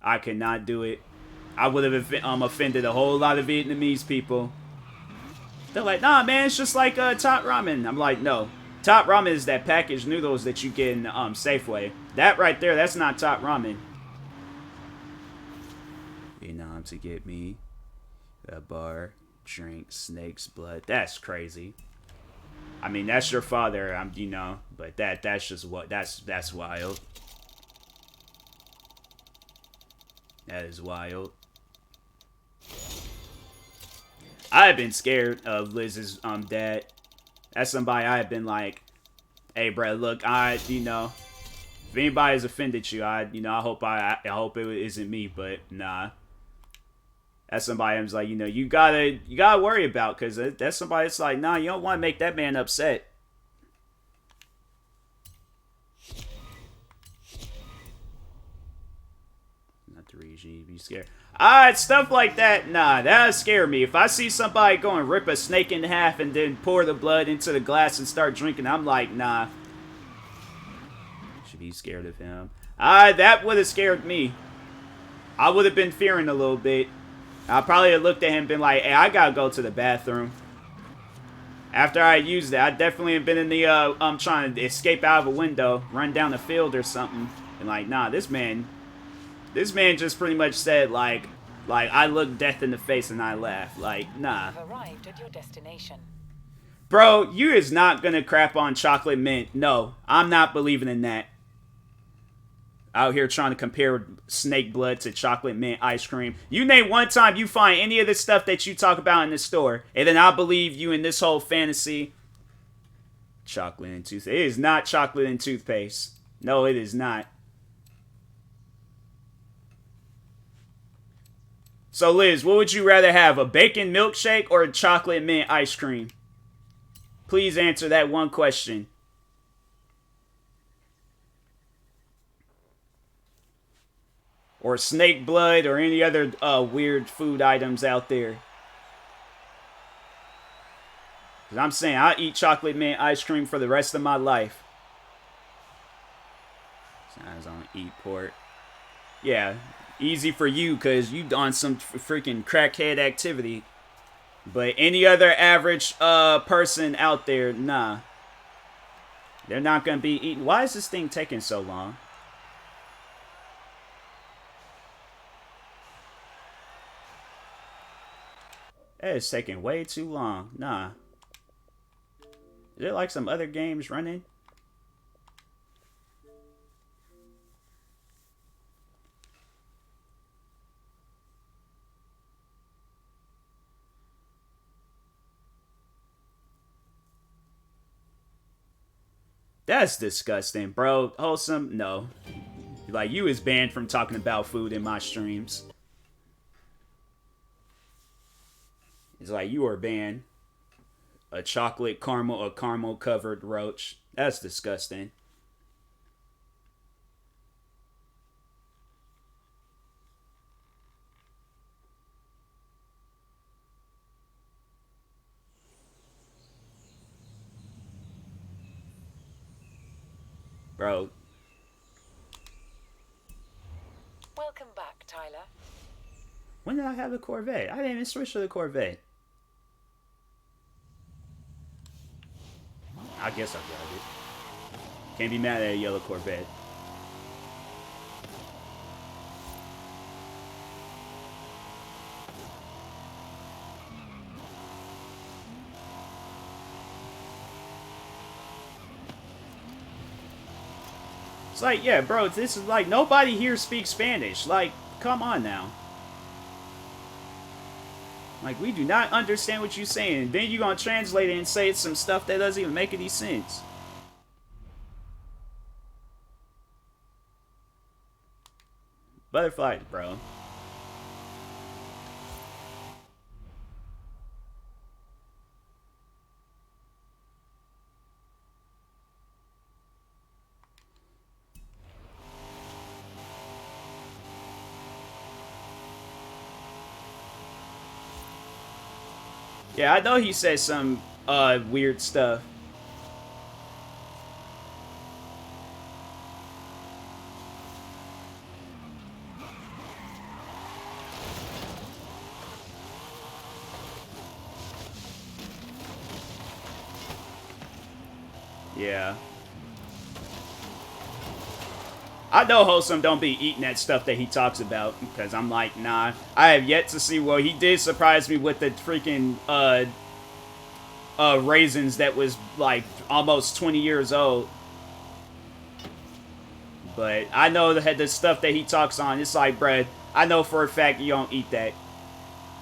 I could not do it. I would have offended a whole lot of Vietnamese people. They're like, "Nah, man, it's just like top ramen." I'm like, "No, top ramen is that packaged noodles that you get in Safeway. That right there, that's not top ramen." Vietnam to get me a bar, drink, snake's blood. That's crazy. I mean, that's your father, you know, but that's just what that's wild. That is wild. I've been scared of Liz's dad. That's somebody I've been like, "Hey, bro, look, you know, if anybody has offended you, I hope I hope it isn't me, but nah." That's somebody I'm like, you know, you gotta worry about, because that's somebody that's like, nah, you don't want to make that man upset. Not the regime, be scared. Stuff like that, nah, that'll scare me. If I see somebody go and rip a snake in half and then pour the blood into the glass and start drinking, I'm like, nah. Should be scared of him. That would have scared me. I would have been fearing a little bit. I probably have looked at him and been like, "Hey, I gotta go to the bathroom." After I used it, I definitely have been in the, trying to escape out of a window, run down the field or something. And like, nah, this man just pretty much said, like, I looked death in the face and I laughed. Like, nah. You've arrived at your destination. Bro, you is not gonna crap on chocolate mint. No, I'm not believing in that. Out here trying to compare snake blood to chocolate mint ice cream. You name one time you find any of the stuff that you talk about in the store, and then I'll believe you in this whole fantasy. Chocolate and toothpaste. It is not chocolate and toothpaste. No, it is not. So, Liz, what would you rather have, a bacon milkshake or a chocolate mint ice cream? Please answer that one question. Or snake blood, or any other weird food items out there. Because I'm saying, I'll eat chocolate mint ice cream for the rest of my life. Sounds on eat pork. Yeah, easy for you, because you on some freaking crackhead activity. But any other average person out there, nah. They're not going to be eating. Why is this thing taking so long? That is taking way too long. Nah. Is there like some other games running? That's disgusting, bro. Wholesome? No. Like, you is banned from talking about food in my streams. It's like, you are banned. A caramel covered roach. That's disgusting. Bro. Welcome back, Tyler. When did I have the Corvette? I didn't even switch to the Corvette. I guess I got it. Can't be mad at a yellow Corvette. It's like, yeah, bro, this is like, nobody here speaks Spanish. Like, come on now. Like, we do not understand what you're saying. Then you're going to translate it and say some stuff that doesn't even make any sense. Butterflies, bro. Yeah, I know he said some weird stuff. Yeah. I know Wholesome don't be eating that stuff that he talks about, because I'm like, nah. I have yet to see. Well, he did surprise me with the freaking raisins that was like almost 20 years old. But I know that the stuff that he talks on, it's like, bruh, I know for a fact you don't eat that.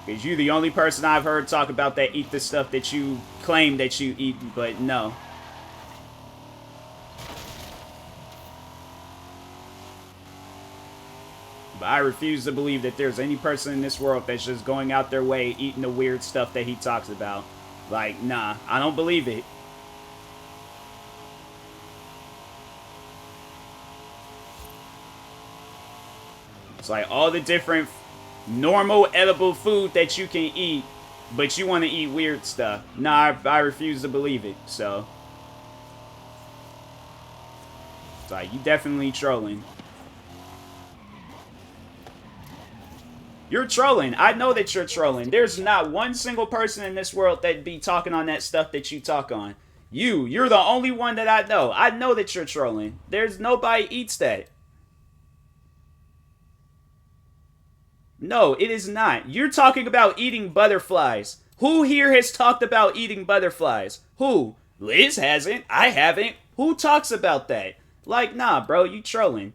Because you the only person I've heard talk about that eat the stuff that you claim that you eat, but no. But I refuse to believe that there's any person in this world that's just going out their way eating the weird stuff that he talks about. Like, nah, I don't believe it. It's like all the different normal edible food that you can eat, but you want to eat weird stuff. Nah, I refuse to believe it. So it's like, you definitely trolling. You're trolling. I know that you're trolling. There's not one single person in this world that'd be talking on that stuff that you talk on. You're the only one that I know. I know that you're trolling. There's nobody eats that. No, it is not. You're talking about eating butterflies. Who here has talked about eating butterflies? Who? Liz hasn't. I haven't. Who talks about that? Like, nah, bro, you trolling.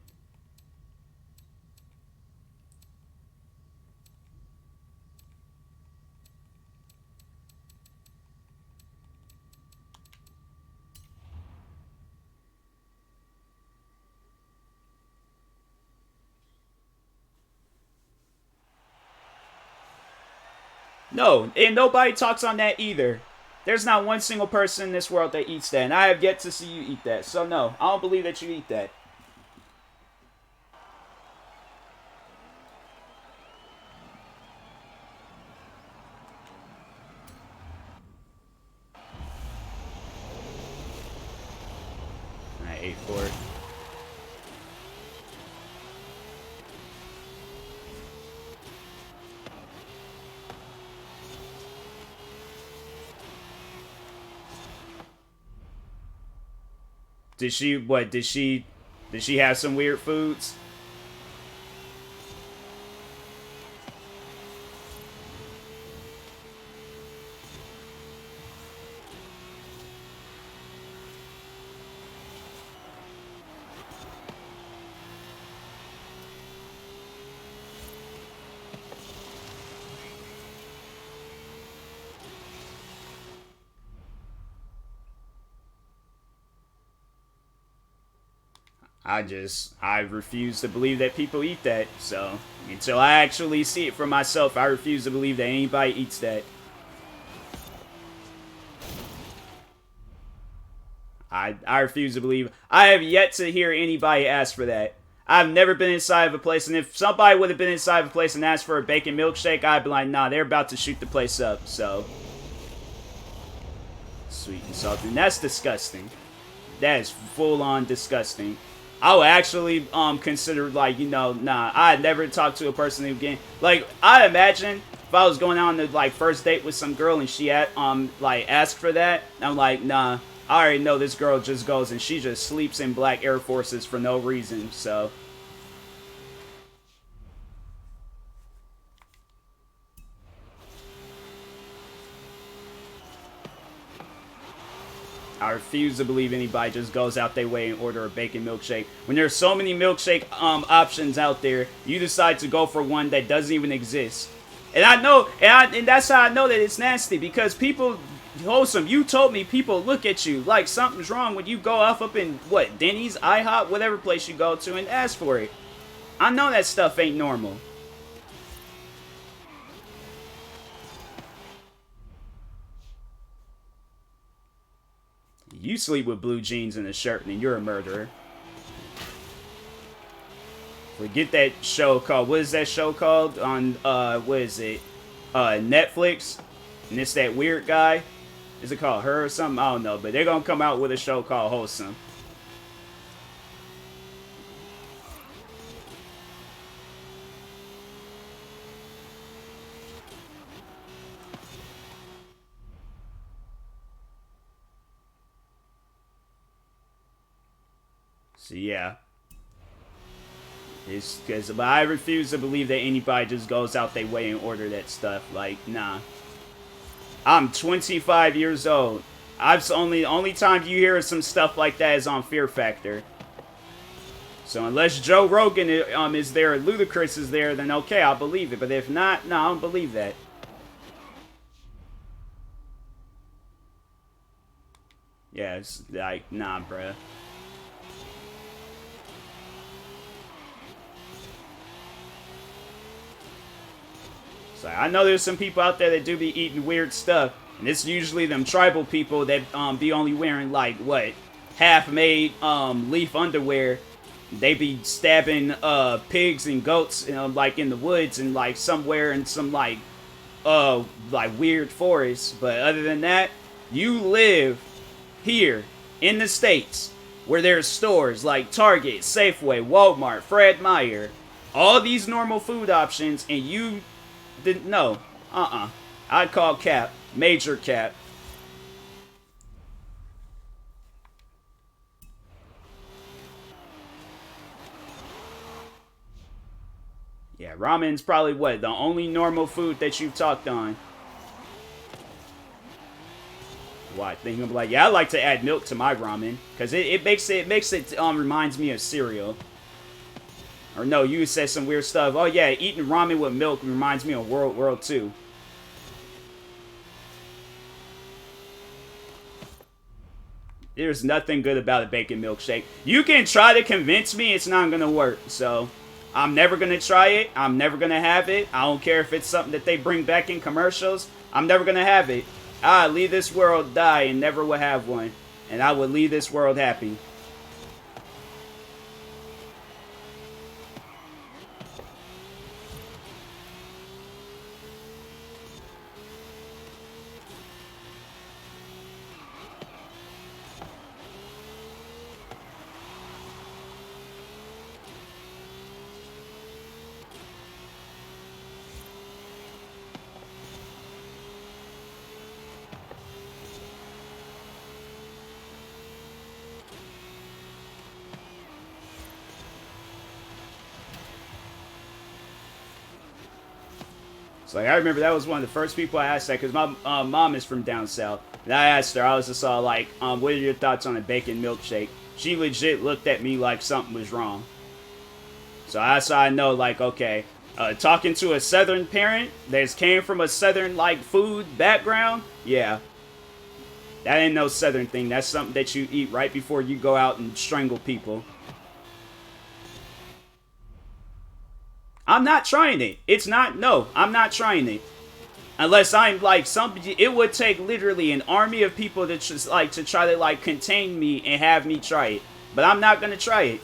No, and nobody talks on that either. There's not one single person in this world that eats that, and I have yet to see you eat that. So no, I don't believe that you eat that. I ate for it. Did she, what, did she have some weird foods? I refuse to believe that people eat that. So, until I actually see it for myself, I refuse to believe that anybody eats that. I refuse to believe. I have yet to hear anybody ask for that. I've never been inside of a place, and if somebody would have been inside of a place and asked for a bacon milkshake, I'd be like, nah, they're about to shoot the place up, so. Sweet and salty. And that's disgusting. That is full-on disgusting. I would actually consider, like, you know, nah, I'd never talk to a person again. Like, I imagine if I was going on the, like, first date with some girl and she had, like, asked for that, I'm like, nah, I already know this girl just goes and she just sleeps in black Air Forces for no reason, so. I refuse to believe anybody just goes out their way and order a bacon milkshake. When there's so many milkshake options out there, you decide to go for one that doesn't even exist. And I know, and that's how I know that it's nasty, because people, Wholesome, you told me people look at you like something's wrong when you go off up in, what, Denny's, IHOP, whatever place you go to and ask for it. I know that stuff ain't normal. You sleep with blue jeans and a shirt and you're a murderer. Forget that show called, what is that show called on, what is it, Netflix? And it's that weird guy. Is it called Her or something? I don't know. But they're going to come out with a show called Wholesome. So yeah. It's because I refuse to believe that anybody just goes out their way and order that stuff. Like, nah. I'm 25 years old. I've only time you hear some stuff like that is on Fear Factor. So unless Joe Rogan is there or Ludacris is there, then okay, I'll believe it. But if not, no, I don't believe that. Yeah, it's like, nah, bruh. So I know there's some people out there that do be eating weird stuff, and it's usually them tribal people that be only wearing like what half-made leaf underwear. They be stabbing pigs and goats, like in the woods and like somewhere in some like weird forest. But other than that, you live here in the States where there's stores like Target, Safeway, Walmart, Fred Meyer, all these normal food options, and you didn't know. I'd call cap. Major cap. Yeah, ramen's probably what? The only normal food that you've talked on. Well, I think I'm like, yeah, I like to add milk to my ramen because it makes it reminds me of cereal. Or no, you said some weird stuff. Oh yeah, eating ramen with milk reminds me of World 2. There's nothing good about a bacon milkshake. You can try to convince me it's not gonna work. So I'm never gonna try it. I'm never gonna have it. I don't care if it's something that they bring back in commercials. I'm never gonna have it. I leave this world die and never will have one. And I would leave this world happy. So like, I remember that was one of the first people I asked that because my mom is from down south. And I asked her, I was just all like, what are your thoughts on a bacon milkshake? She legit looked at me like something was wrong. So that's how I know, like, okay, talking to a southern parent that came from a southern, like, food background, yeah. That ain't no southern thing. That's something that you eat right before you go out and strangle people. I'm not trying it. It's not, no, I'm not trying it. Unless I'm like it would take literally an army of people to just like to try to like contain me and have me try it. But I'm not gonna try it.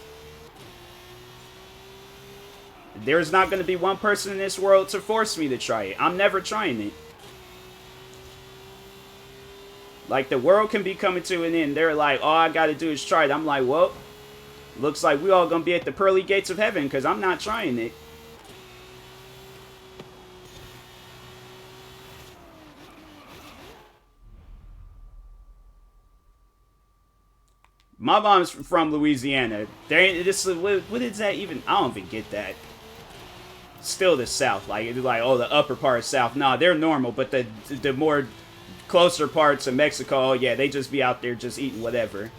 There's not gonna be one person in this world to force me to try it. I'm never trying it. Like the world can be coming to an end. They're like, all I gotta do is try it. I'm like, well, looks like we all gonna be at the pearly gates of heaven because I'm not trying it. My mom's from Louisiana. What is that even? I don't even get that. Still the South. Like, it's like, oh, the upper part of South. Nah, they're normal, but the more closer parts of Mexico, oh, yeah, they just be out there just eating whatever.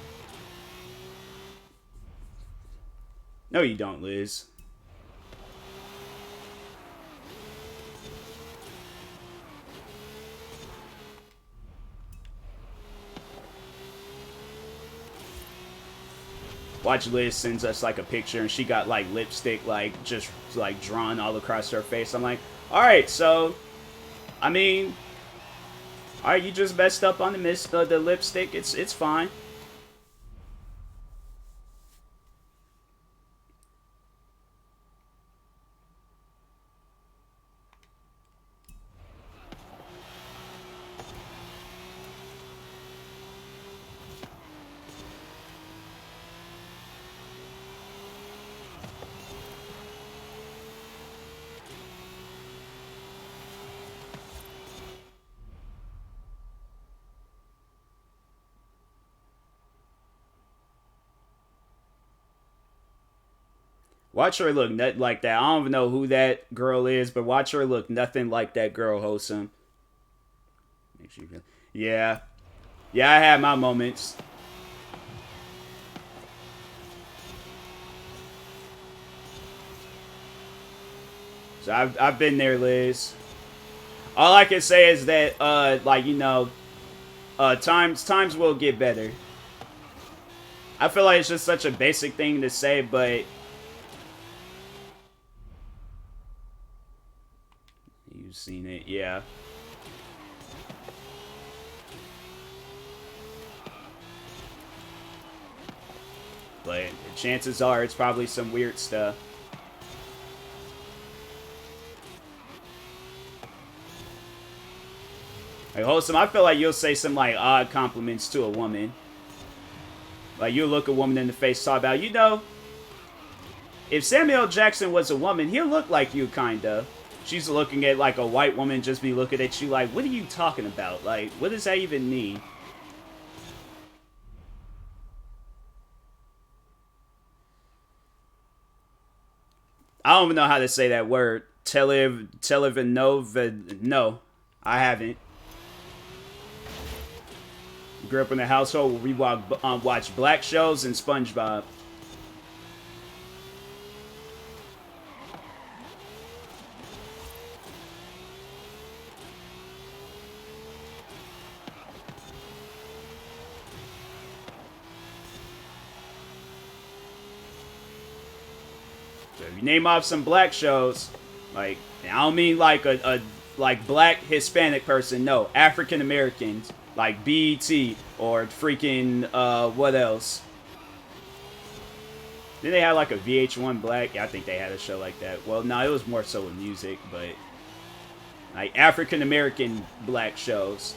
No, you don't, Liz. Watch Liz sends us like a picture and she got like lipstick like just like drawn all across her face. I'm like, alright, so I mean, alright, you just messed up on the lipstick. It's fine. Watch her look nothing like that. I don't even know who that girl is, but watch her look nothing like that girl, Wholesome. Make sure you yeah. Yeah, I had my moments. So I've been there, Liz. All I can say is that, like, you know, times will get better. I feel like it's just such a basic thing to say, but you've seen it, yeah. But chances are it's probably some weird stuff. Like, Wholesome, I feel like you'll say some, like, odd compliments to a woman. Like, you'll look a woman in the face, talk about, you know, if Samuel Jackson was a woman, he'll look like you, kinda. She's looking at, like, a white woman just be looking at you like, what are you talking about? Like, what does that even mean? I don't even know how to say that word. Televinova. No, I haven't. Grew up in a household where we watch black shows and SpongeBob. So if you name off some black shows, like, I don't mean like a like black Hispanic person, no, African Americans, like BET or freaking what else? Then they had like a VH1 Black. Yeah, I think they had a show like that. Well, no, it was more so with music, but like African American black shows.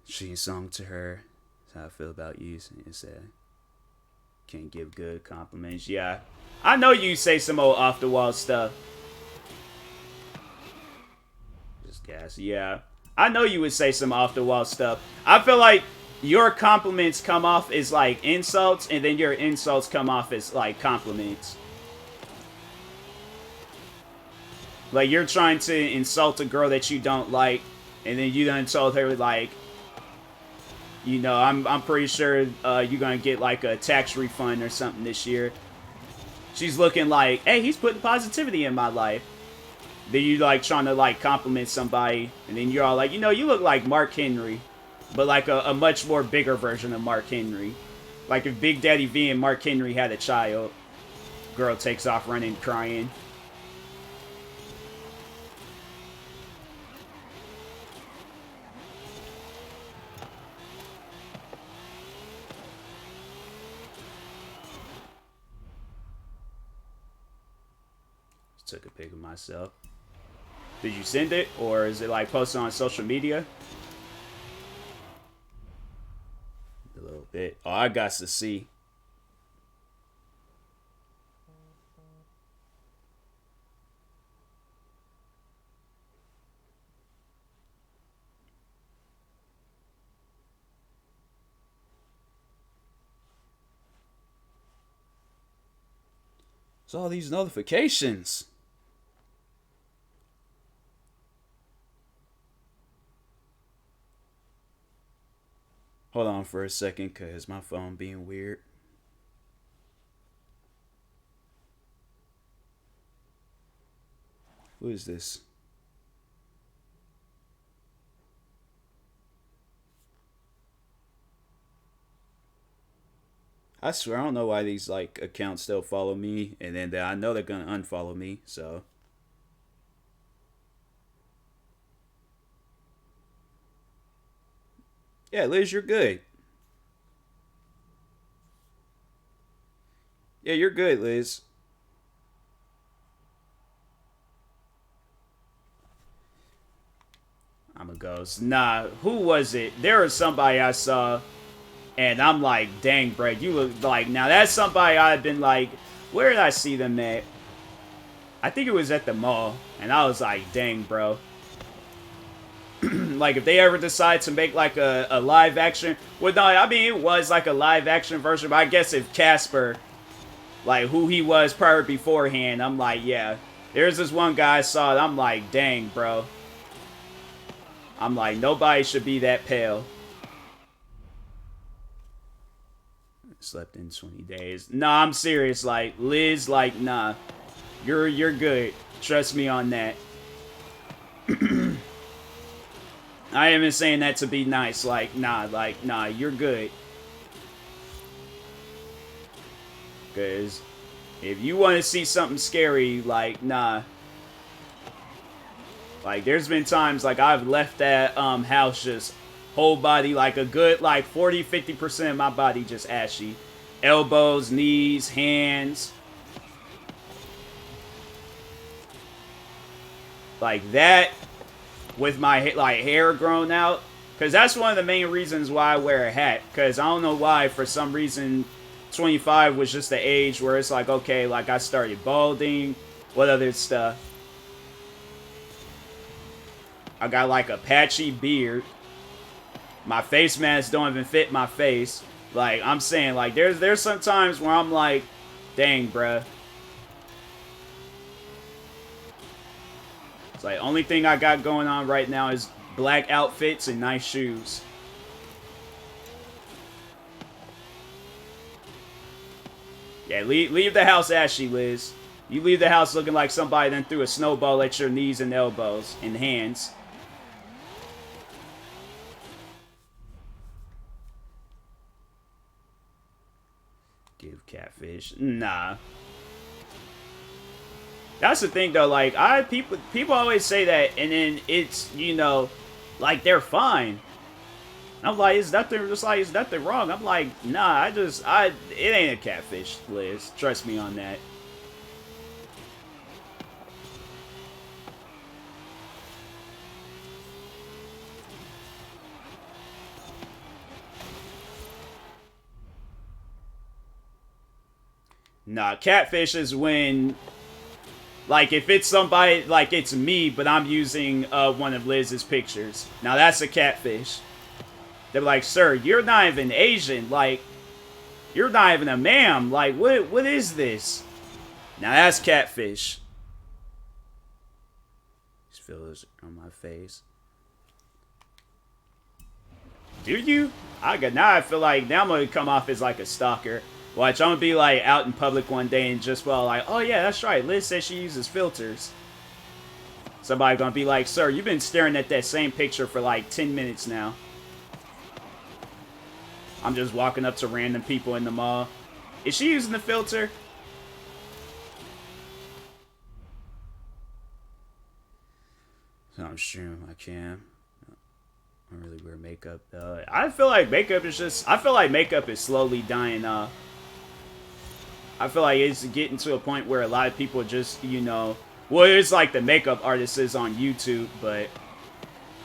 She sung to her. That's how I feel about you. It said, can't give good compliments. Yeah, I know you say some old off the wall stuff. Just gas. Yeah, I know you would say some off the wall stuff. I feel like your compliments come off as like insults, and then your insults come off as like compliments. Like you're trying to insult a girl that you don't like, and then you done told her like, you know, I'm pretty sure you're gonna get like a tax refund or something this year. She's looking like, hey, he's putting positivity in my life. Then you like trying to like compliment somebody, and then you're all like, you know, you look like Mark Henry, but like a much more bigger version of Mark Henry. Like if Big Daddy V and Mark Henry had a child, girl takes off running crying. Took a pic of myself. Did you send it, or is it like posted on social media? A little bit. Oh, I got to see. It's all these notifications. Hold on for a second, because my phone being weird. Who is this? I swear, I don't know why these like accounts still follow me, and then I know they're gonna unfollow me, so. Yeah, Liz, you're good. Yeah, you're good, Liz. I'm a ghost. Nah, who was it? There was somebody I saw, and I'm like, dang, bro, you look like, now that's somebody I've been like, where did I see them at? I think it was at the mall, and I was like, dang, bro. Like if they ever decide to make like a live action, well, no, I mean it was like a live action version, but I guess if Casper, like who he was prior beforehand, I'm like, yeah. There's this one guy I saw it, I'm like, dang, bro. I'm like, nobody should be that pale. Slept in 20 days. Nah, I'm serious. Like Liz, like nah, you're good. Trust me on that. I ain't even saying that to be nice. Like nah, you're good. Cause if you want to see something scary, like nah. Like there's been times like I've left that house just whole body like a good like 40-50% of my body just ashy. Elbows, knees, hands. Like that with my like hair grown out. Cause that's one of the main reasons why I wear a hat. Cause I don't know why, for some reason 25 was just the age where it's like, okay, like I started balding. What other stuff? I got like a patchy beard. My face mask don't even fit my face. Like, I'm saying, like, there's some times where I'm like, dang, bruh. It's like, only thing I got going on right now is black outfits and nice shoes. Yeah, leave the house ashy, Liz. You leave the house looking like somebody then threw a snowball at your knees and elbows and hands. Give catfish. Nah. That's the thing though, like people always say that and then it's, you know, like they're fine. I'm like, it's nothing wrong. I'm like, nah, it ain't a catfish, Liz. Trust me on that. Nah, catfish is when, like, if it's somebody, like, it's me, but I'm using one of Liz's pictures. Now, that's a catfish. They're like, sir, you're not even Asian. Like, you're not even a ma'am. Like, what is this? Now, that's catfish. These fillers on my face. Do you? Now I feel like, now I'm going to come off as, like, a stalker. Watch, I'm gonna be like out in public one day and just like, oh yeah, that's right. Liz says she uses filters. Somebody gonna be like, sir, you've been staring at that same picture for like 10 minutes now. I'm just walking up to random people in the mall. Is she using the filter? So I'm streaming my cam. I don't really wear makeup though. I feel like makeup is slowly dying off. I feel like it's getting to a point where a lot of people just, you know, well, it's like the makeup artists on YouTube, but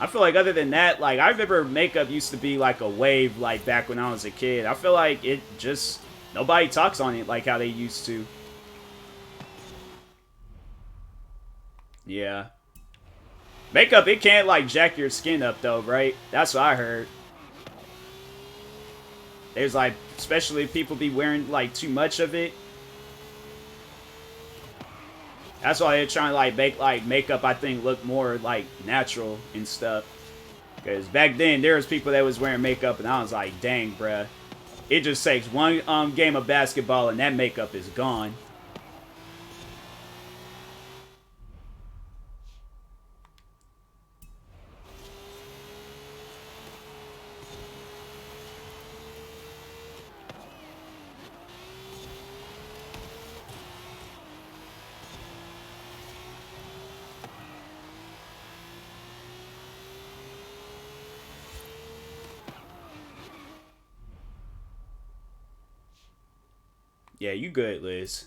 I feel like other than that, like, I remember makeup used to be like a wave, like, back when I was a kid. I feel like it just, nobody talks on it like how they used to. Yeah. Makeup, it can't, like, jack your skin up, though, right? That's what I heard. There's, like, especially if people be wearing, like, too much of it. That's why they're trying to like make like makeup, I think, look more like natural and stuff. Because back then there was people that was wearing makeup and I was like, dang, bruh. It just takes one game of basketball and that makeup is gone. Yeah, you good, Liz.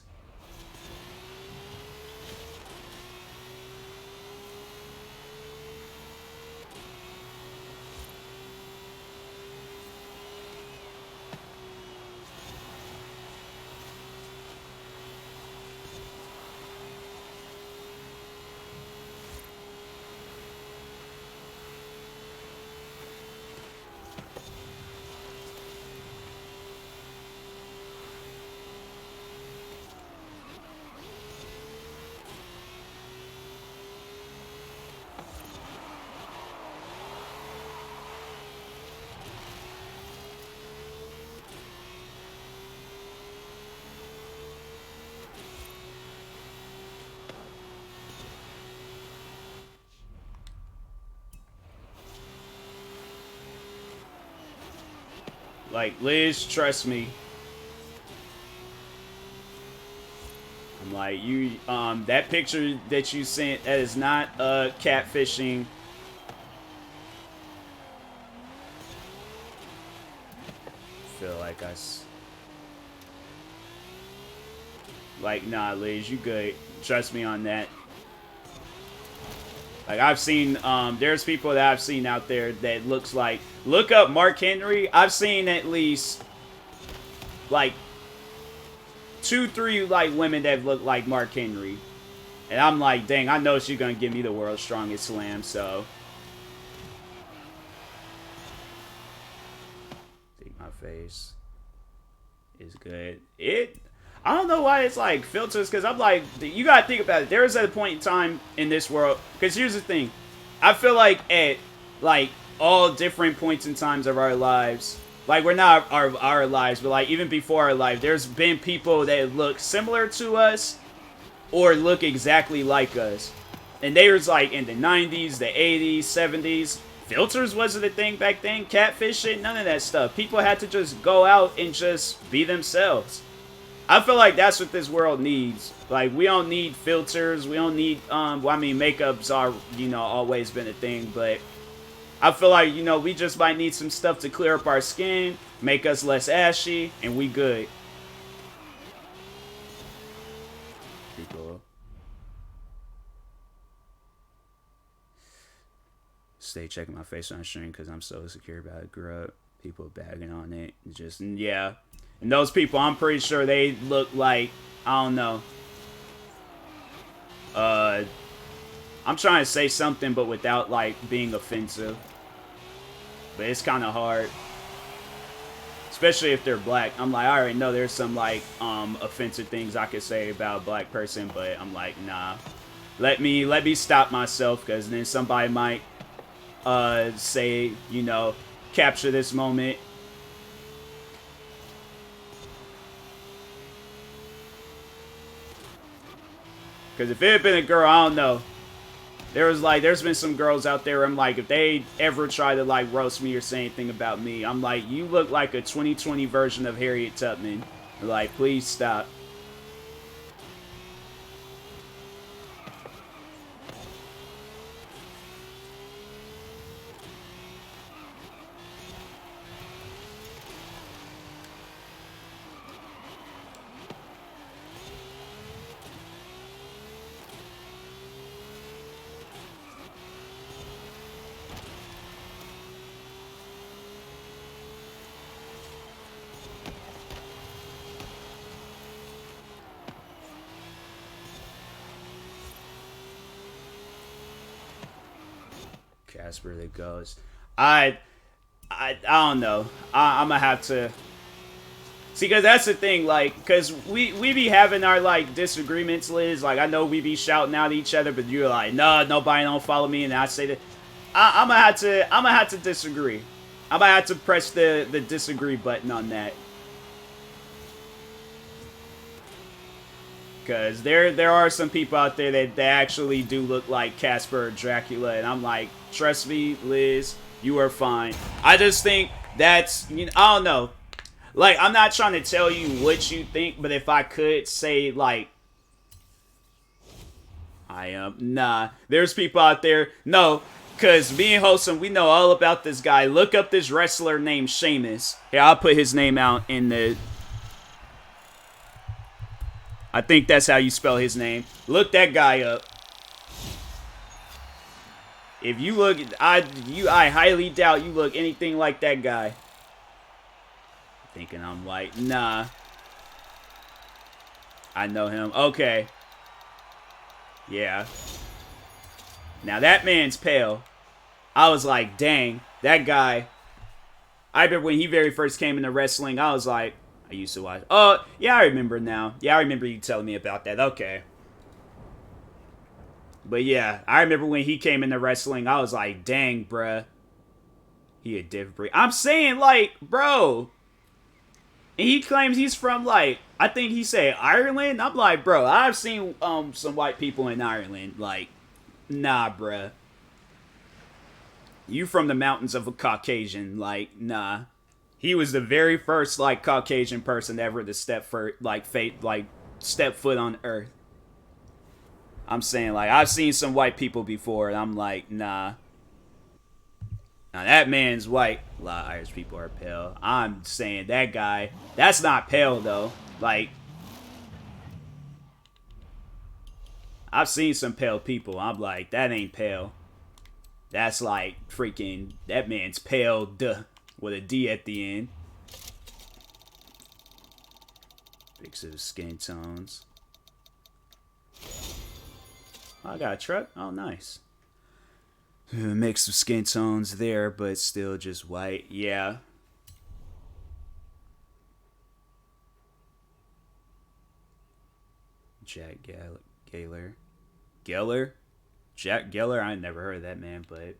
Like, Liz, trust me. I'm like, you, that picture that you sent, that is not, catfishing. Feel like like, nah, Liz, you good. Trust me on that. Like, I've seen, there's people that I've seen out there that looks like, look up Mark Henry. I've seen at least, like, 2-3, like, women that look like Mark Henry. And I'm like, dang, I know she's gonna give me the world's strongest slam, so. I think my face is good. I don't know why it's like filters, because I'm like, you gotta think about it. There is a point in time in this world, because here's the thing. I feel like at, like, all different points in times of our lives, like, we're not our lives, but, like, even before our life, there's been people that look similar to us, or look exactly like us. And they was, like, in the 90s, the 80s, 70s. Filters wasn't a thing back then. Catfish shit, none of that stuff. People had to just go out and just be themselves. I feel like that's what this world needs. Like, we don't need filters. We don't need, well, I mean, makeup's are, you know, always been a thing, but I feel like, you know, we just might need some stuff to clear up our skin, make us less ashy, and we good. Pretty cool. Stay checking my face on stream because I'm so insecure about it. Grew up, people bagging on it. Just, yeah. And those people, I'm pretty sure they look like, I don't know. I'm trying to say something, but without, like, being offensive. But it's kind of hard. Especially if they're black. I'm like, I already know there's some, like, offensive things I could say about a black person, but I'm like, nah. Let me stop myself, because then somebody might, say, you know, capture this moment. Because if it had been a girl, I don't know. There's been some girls out there, I'm like, if they ever try to, like, roast me or say anything about me, I'm like, you look like a 2020 version of Harriet Tubman. Like, please stop. Casper the Ghost. I don't know. I'm gonna have to see, because that's the thing, like, because we be having our, like, disagreements, Liz. Like, I know we be shouting out at each other, but you're like, no, nobody don't follow me, and I say that. I'm gonna have to disagree. I'm gonna have to press the disagree button on that. Because there are some people out there that actually do look like Casper or Dracula, and I'm like, trust me, Liz, you are fine. I just think that's, you know, I don't know. Like, I'm not trying to tell you what you think, but if I could say, like, I am, nah. There's people out there, no, because me and Wholesome, we know all about this guy. Look up this wrestler named Sheamus. Here, I'll put his name out in the... I think that's how you spell his name. Look that guy up. If you look, I highly doubt you look anything like that guy. Thinking I'm like, nah. I know him. Okay. Yeah. Now that man's pale. I was like, dang, that guy. I remember when he very first came into wrestling, I was like, I used to watch. Oh, yeah, I remember now. Yeah, I remember you telling me about that. Okay. But yeah, I remember when he came into wrestling, I was like, dang, bruh. He a different breed. I'm saying, like, bro. And he claims he's from, like, I think he said Ireland. I'm like, bro, I've seen some white people in Ireland. Like, nah, bruh. You from the mountains of a Caucasian. Like, nah. He was the very first like Caucasian person ever to step foot on Earth. I'm saying like I've seen some white people before, and I'm like, nah. Now that man's white. A lot of Irish people are pale. I'm saying that guy, that's not pale though. Like, I've seen some pale people. I'm like, that ain't pale. That's like freaking, that man's pale, duh, with a D at the end. Fix his skin tones. Oh, I got a truck? Oh, nice. Make some skin tones there, but still just white. Yeah. Jack Geller. Geller? Jack Geller? I never heard of that man, but...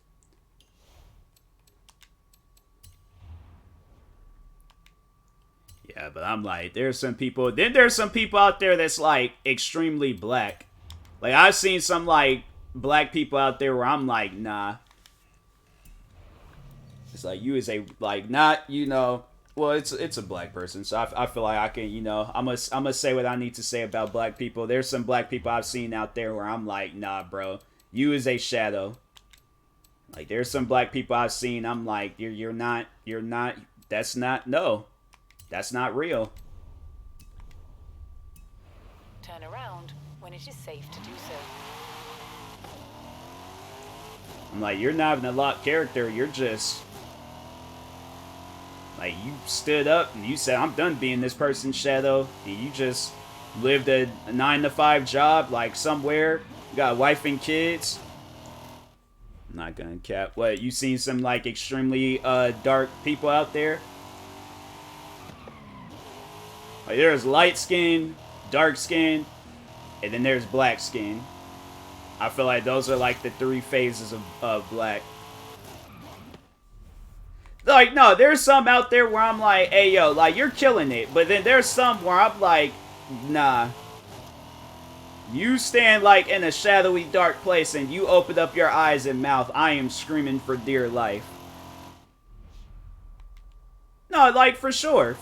Yeah, but I'm like, there's some people... Then there's some people out there that's, like, extremely black. Like, I've seen some, like, black people out there where I'm like, nah. It's like, you is a, like, not, you know... Well, it's a black person, so I feel like I can, you know, I'm gonna say what I need to say about black people. There's some black people I've seen out there where I'm like, nah, bro, you is a shadow. Like, there's some black people I've seen, I'm like, you're not, that's not real. Turn around when it is safe to do so. I'm like, you're not even a locked character, you're just... Like, you stood up and you said, I'm done being this person's shadow. And you just lived a 9-to-5 job, like, somewhere. You got a wife and kids. I'm not gonna cap. What, you seen some, like, extremely dark people out there? Like, there's light skin, dark skin, and then there's black skin. I feel like those are, like, the 3 phases of black. Like, no, there's some out there where I'm like, hey, yo, like, you're killing it. But then there's some where I'm like, nah. You stand, like, in a shadowy, dark place and you open up your eyes and mouth, I am screaming for dear life. No, like, for sure.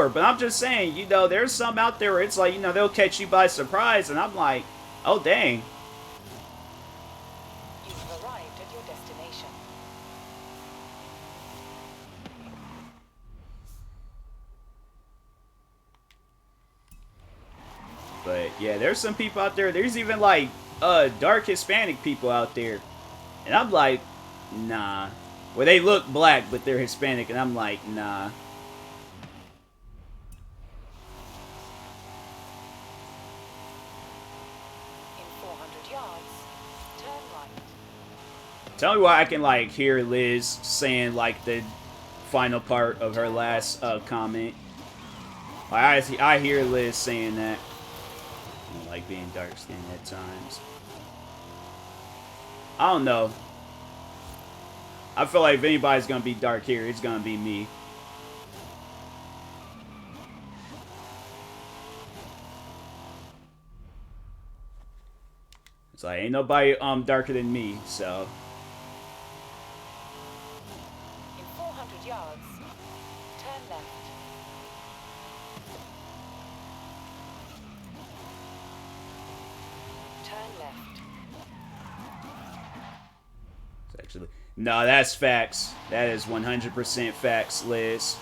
But I'm just saying, you know, there's some out there where it's like, you know, they'll catch you by surprise. And I'm like, oh, dang. You've arrived at your destination. But yeah, there's some people out there. There's even like dark Hispanic people out there. And I'm like, nah. Well, they look black, but they're Hispanic. And I'm like, nah. In 400 yards, turn right. Tell me why I can like hear Liz saying like the final part of her last comment. I hear Liz saying that. I don't like being dark skinned at times. I don't know. I feel like if anybody's gonna be dark here, it's gonna be me. It's like ain't nobody darker than me, so. In 400 yards, turn left. Turn left. It's actually, no, that's facts. That is 100% facts, Liz.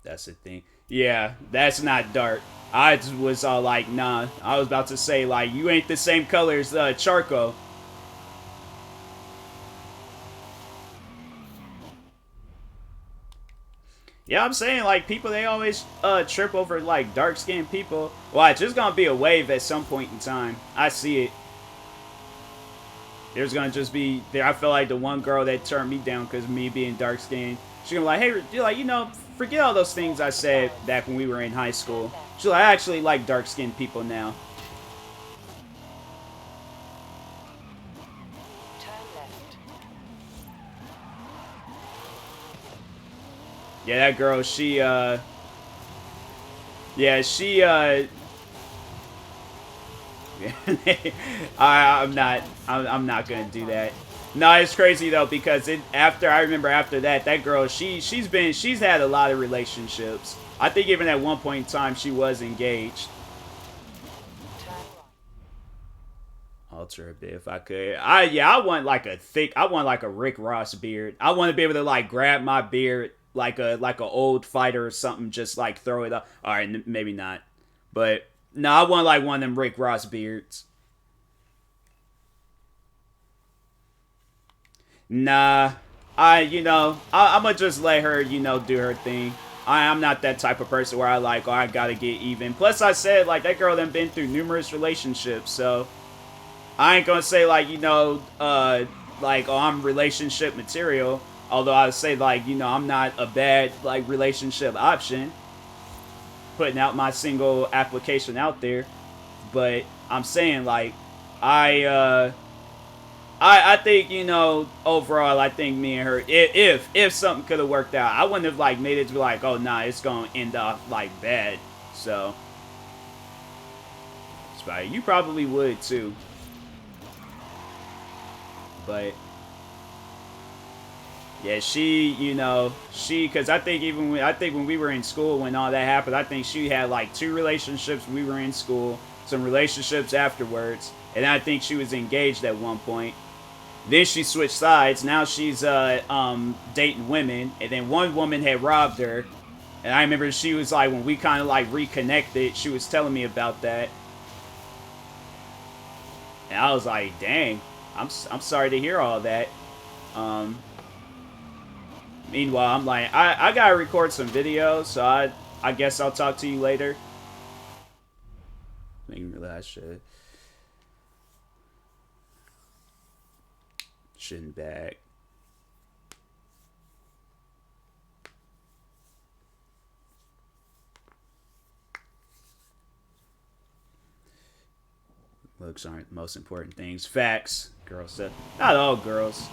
That's the thing. Yeah, that's not dark. I was all like, nah. I was about to say, like, you ain't the same color as charcoal. Yeah, I'm saying, like, people, they always trip over, like, dark-skinned people. Well, it's just gonna be a wave at some point in time. I see it. There's gonna just be, I feel like the one girl that turned me down because of me being dark-skinned, she's gonna be like, hey, you're like, you know, forget all those things I said back when we were in high school. She's like, I actually like dark-skinned people now. Turn left. Yeah, that girl, she, yeah, she, I'm not gonna do that. No, it's crazy though because I remember after that girl she's had a lot of relationships. I think even at one point in time she was engaged. Turn right. Alter a bit if I could. I want like I want like a Rick Ross beard. I want to be able to like grab my beard like a old fighter or something, just like throw it up. All right, maybe not, but no, I want like one of them Rick Ross beards. Nah, I'm gonna just let her, do her thing. I'm not that type of person where I like, oh, I gotta get even. Plus, I said like that girl done been through numerous relationships, so I ain't gonna say like, like, oh, I'm relationship material. Although I say like, I'm not a bad like relationship option. Putting out my single application out there, but I'm saying like, I I think overall I think me and her if something could have worked out I wouldn't have like made it to be like oh nah it's gonna end up like bad so it's right you probably would too but yeah she because I think when we were in school when all that happened I think she had like 2 relationships when we were in school some relationships afterwards and I think she was engaged at one point. Then she switched sides. Now she's dating women, and then one woman had robbed her. And I remember she was like, when we kind of like reconnected, she was telling me about that, and I was like, dang, I'm sorry to hear all that. Um, Meanwhile, I'm like, I gotta record some videos, so I guess I'll talk to you later. I didn't realize I shouldn't back. Looks aren't the most important things. Facts. Girl stuff. Not all girls.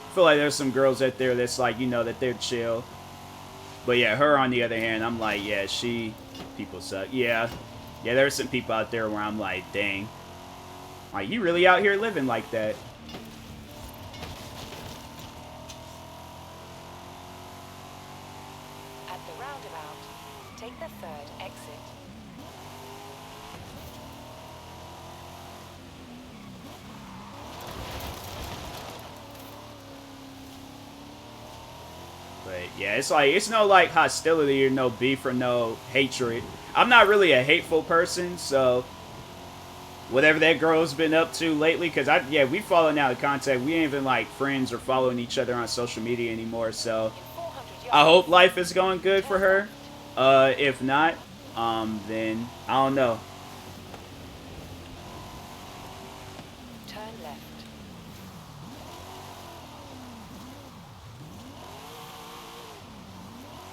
I feel like there's some girls out there that's like, that they're chill. But yeah, her on the other hand, I'm like, yeah, people suck. Yeah. Yeah, there's some people out there where I'm like, dang. Like, you really out here living like that. At the roundabout, take the 3rd exit. But yeah, it's like, it's no like hostility or no beef or no hatred. I'm not really a hateful person, so whatever that girl's been up to lately, because we've fallen out of contact. We ain't even like friends or following each other on social media anymore, so In 400 yards, I hope life is going good for her. If not, then I don't know. turn left.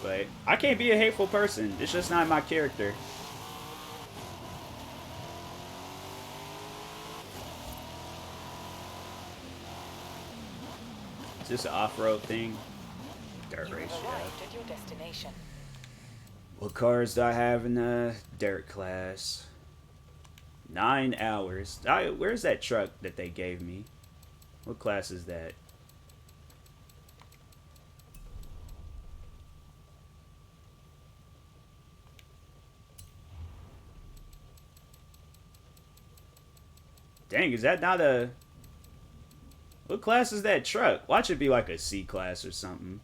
But I can't be a hateful person. It's just not my character. Is this an off-road thing? Dirt You race, have yeah. arrived at your destination. What cars do I have in the dirt class? 9 hours. Where's that truck that they gave me? What class is that? Dang, is that not a... What class is that truck? Watch it be like a C class or something.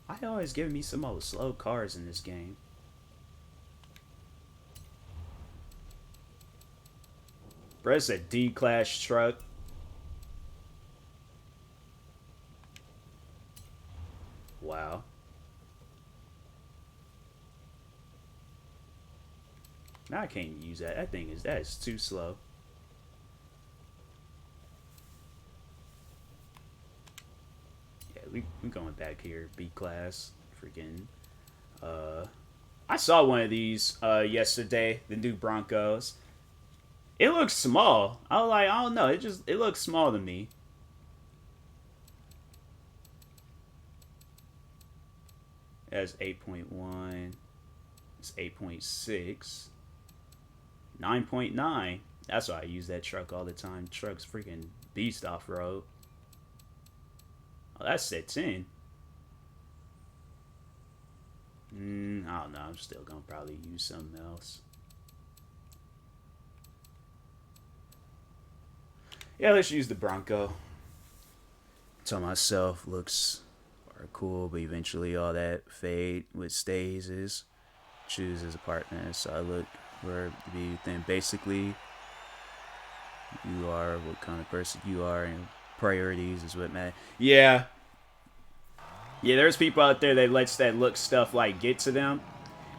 I always give me some old slow cars in this game. Bro, it's a D-class truck. Wow. Now I can't use that. That is too slow. Yeah, we going back here. B class. Freaking I I saw one of these yesterday, the new Broncos. It looks small. I was like, I don't know. It looks small to me. That's 8.1. It's 8.6. 9.9. That's why I use that truck all the time. Truck's freaking beast off road. Oh, that's set 10. I don't know. I'm still gonna probably use something else. Yeah, let's use the Bronco. To myself, looks cool, but eventually all that fade with stays is choose as a partner. So I look for to be then basically you are what kind of person you are, and priorities is what matter. Yeah. Yeah, there's people out there that lets that look stuff like get to them.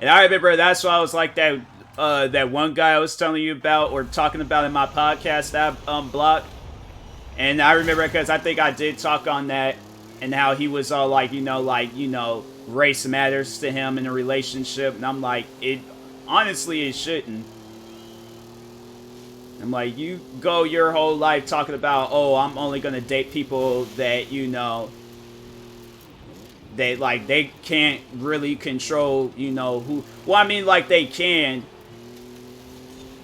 And I remember that's why I was like that one guy I was telling you about or talking about in my podcast that I blocked. And I remember because I think I did talk on that and how he was all like, race matters to him in a relationship. And I'm like, honestly, it shouldn't. I'm like, you go your whole life talking about, oh, I'm only going to date people that, that, like, they can't really control, who. Well, I mean, like, they can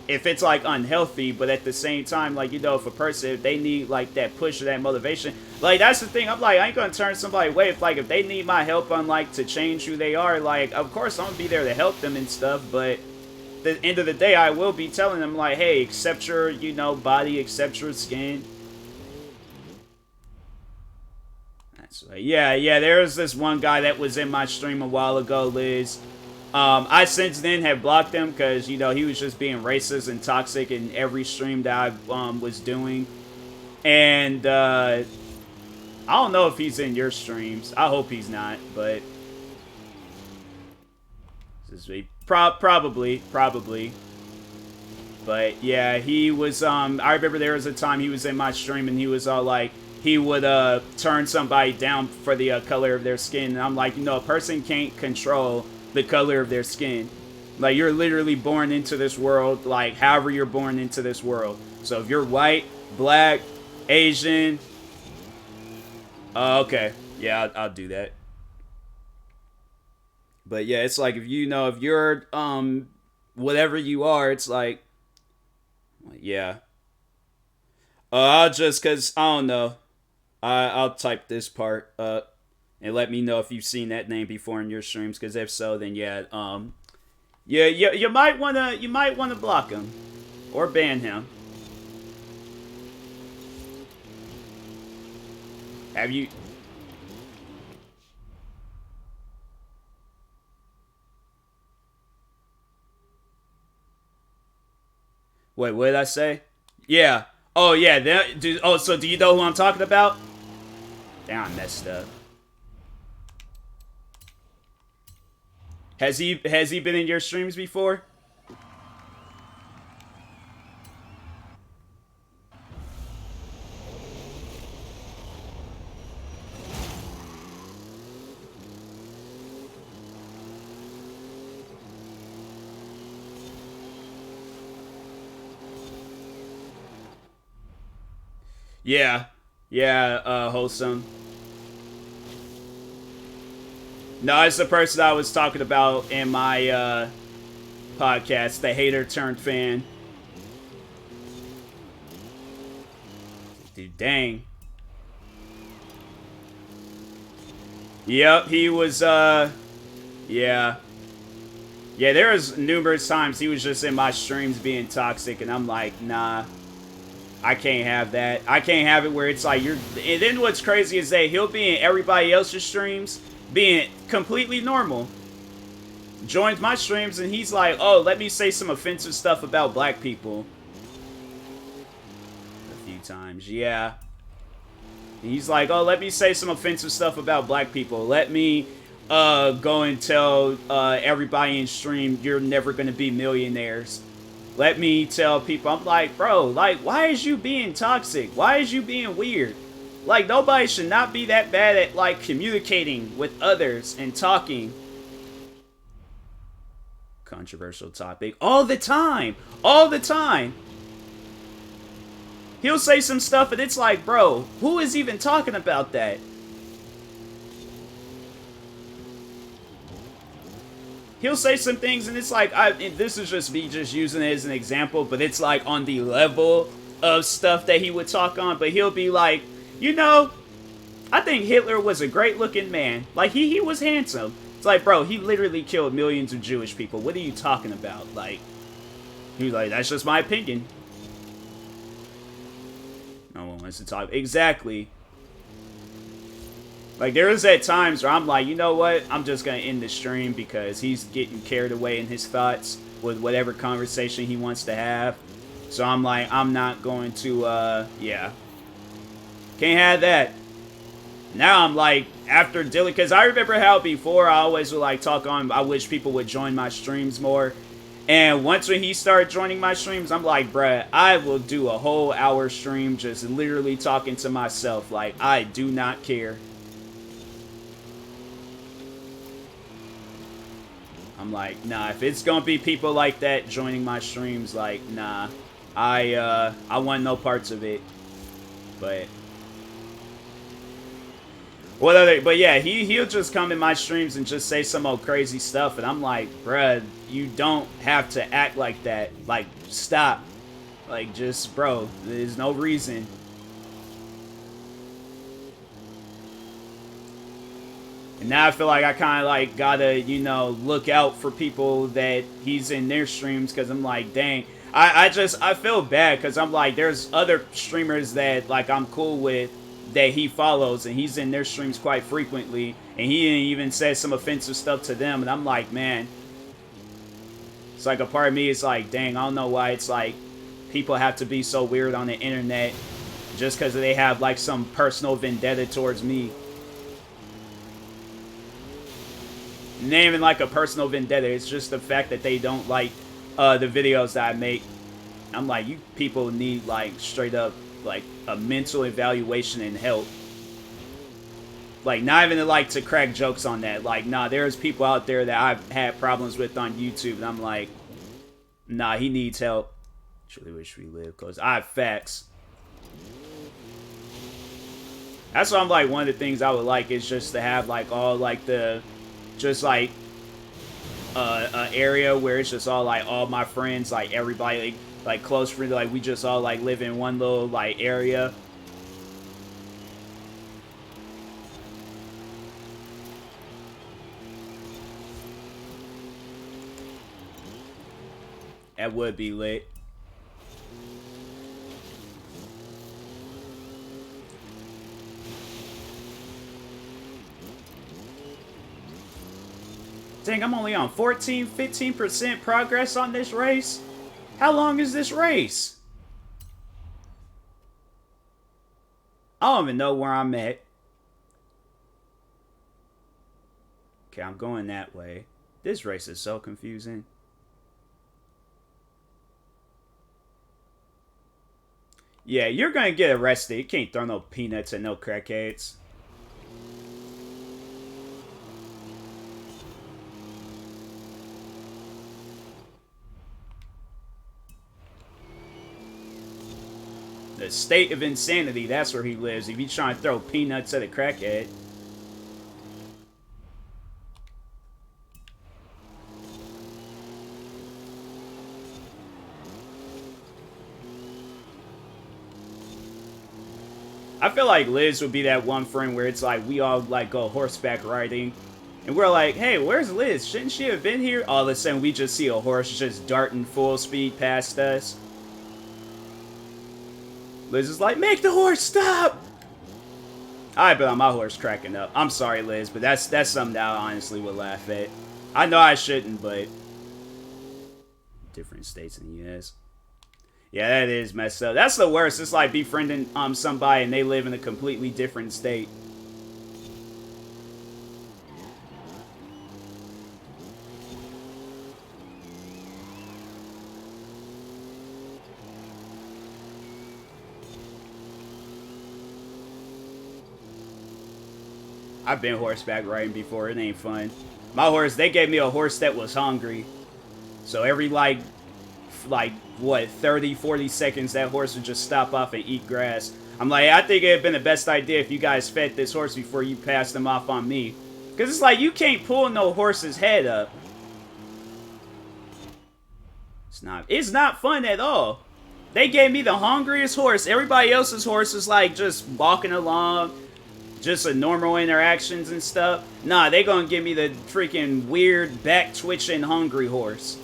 if it's, like, unhealthy. But at the same time, like, if a person, if they need, like, that push or that motivation. Like, that's the thing. I'm like, I ain't going to turn somebody away. If they need my help on, like, to change who they are, like, of course I'm going to be there to help them and stuff. But at the end of the day, I will be telling them, like, hey, accept your, body, accept your skin. Yeah, there was this one guy that was in my stream a while ago, Liz. I since then have blocked him because, he was just being racist and toxic in every stream that I was doing. And I don't know if he's in your streams. I hope he's not, but probably. But yeah, he was, I remember there was a time he was in my stream and he was all like, he would turn somebody down for the color of their skin. And I'm like, a person can't control the color of their skin. Like, you're literally born into this world, like, however you're born into this world. So if you're white, black, Asian... okay. Yeah, I'll do that. But yeah, it's like, if you're, whatever you are, it's like... yeah. I'll just, because, I don't know. I'll type this part up and let me know if you've seen that name before in your streams. Because if so, then yeah, you might wanna block him or ban him. Have you? Wait, what did I say? Yeah. Oh yeah. So do you know who I'm talking about? Damn, I messed up. Has he been in your streams before? Yeah, wholesome. No, it's the person I was talking about in my podcast, the hater turned fan. Dude, dang. Yep, he was, yeah. Yeah, there was numerous times he was just in my streams being toxic, and I'm like, nah. I can't have that. I can't have it where it's like you're... And then what's crazy is that he'll be in everybody else's streams being completely normal. Joins my streams and he's like, oh, let me say some offensive stuff about black people. A few times, yeah. He's like, oh, let me say some offensive stuff about black people. Let me go and tell everybody in stream you're never going to be millionaires. Let me tell people, I'm like, bro, like, why is you being toxic? Why is you being weird? Like, nobody should not be that bad at, like, communicating with others and talking. controversial topic. All the time. All the time. He'll say some stuff and it's like, bro, who is even talking about that? He'll say some things and it's like, this is just me just using it as an example, but it's like on the level of stuff that he would talk on. But he'll be like, you know, I think Hitler was a great looking man. Like, he was handsome. It's like, bro, he literally killed millions of Jewish people. What are you talking about? Like, he was like, that's just my opinion. No one wants to talk. Exactly. Like, there is at times where I'm like, you know what? I'm just going to end the stream because he's getting carried away in his thoughts with whatever conversation he wants to have. So I'm like, I'm not going to, yeah. Can't have that. Now I'm like, after Dylan, because I remember how before I always would like talk on, I wish people would join my streams more. And once when he started joining my streams, I'm like, bruh, I will do a whole hour stream just literally talking to myself. Like, I do not care. I'm like, nah, if it's gonna be people like that joining my streams, like, nah. I want no parts of it. But what other? But yeah, he'll just come in my streams and just say some old crazy stuff, and I'm like, bruh, you don't have to act like that. Like, stop. Like, just, bro, there's no reason. And now I feel like I kind of like gotta, you know, look out for people that he's in their streams, because I'm like, dang. I feel bad because I'm like, there's other streamers that like I'm cool with that he follows, and he's in their streams quite frequently, and he even says some offensive stuff to them, and I'm like, man, it's like a part of me is like, dang, I don't know why it's like people have to be so weird on the internet just because they have like some personal vendetta towards me. Not even like a personal vendetta, it's just the fact that they don't like the videos that I make. I'm like, you people need like straight up like a mental evaluation and help. Like, not even like to crack jokes on that. Like, nah, there's people out there that I've had problems with on YouTube, and I'm like, nah, he needs help. Truly wish we lived, because I have facts. That's why I'm like, one of the things I would like is just to have like all like the, just like an area where it's just all like all my friends, like everybody, like close friends, like we just all like live in one little like area. That would be lit. Dang, I'm only on 15% progress on this race. How long is this race? I don't even know where I'm at. Okay, I'm going that way. This race is so confusing. Yeah, you're gonna get arrested. You can't throw no peanuts at no crackheads. The state of insanity, that's where he lives. If he's trying to throw peanuts at a crackhead. I feel like Liz would be that one friend where it's like we all like go horseback riding, and we're like, hey, where's Liz? Shouldn't she have been here? All of a sudden we just see a horse just darting full speed past us. Liz is like, make the horse stop! I bet on my horse cracking up. I'm sorry, Liz, but that's something that I honestly would laugh at. I know I shouldn't, but different states in the U.S. Yeah, that is messed up. That's the worst. It's like befriending somebody and they live in a completely different state. I've been horseback riding before. It ain't fun. My horse, they gave me a horse that was hungry. So every like what 30, 40 seconds, that horse would just stop off and eat grass. I'm like, I think it'd been the best idea if you guys fed this horse before you passed them off on me. Because it's like, you can't pull no horse's head up. It's not fun at all. They gave me the hungriest horse. Everybody else's horse is like just walking along, just a normal interactions and stuff. Nah, they gonna give me the freaking weird back twitching hungry horse.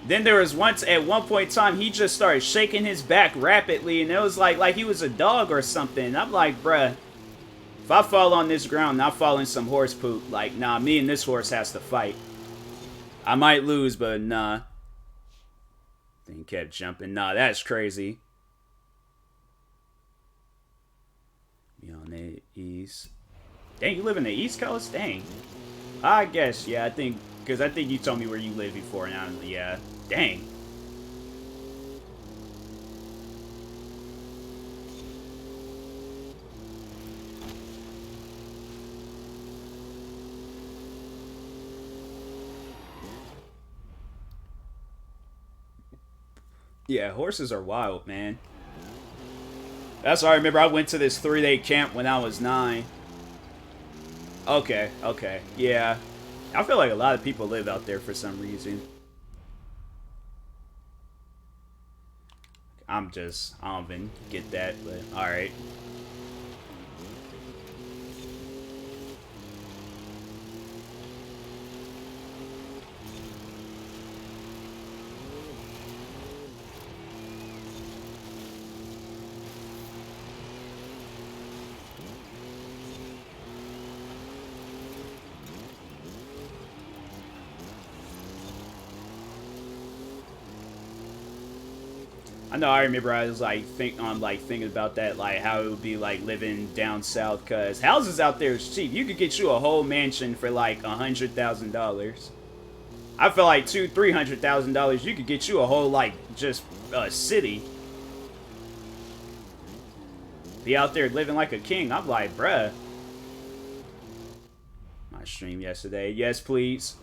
Then there was once, at one point in time, he just started shaking his back rapidly, and it was like he was a dog or something. I'm like, bruh, if I fall on this ground, I fall in some horse poop. Like, nah, me and this horse has to fight. I might lose, but nah. Thing kept jumping. Nah, that's crazy. Be on the east. Dang, you live in the East Coast? Dang. I guess, yeah, I think, because I think you told me where you lived before now. Yeah. Dang. Yeah, horses are wild, man. That's why I remember I went to this 3-day camp when I was 9. Okay, okay, yeah. I feel like a lot of people live out there for some reason. I don't even get that, but alright. I know. I remember I was like thinking about that, like how it would be like living down south, cause houses out there is cheap. You could get you a whole mansion for like $100,000. I feel like $200,000-$300,000 you could get you a whole like just city. Be out there living like a king. I'm like, bruh. My stream yesterday. Yes, please.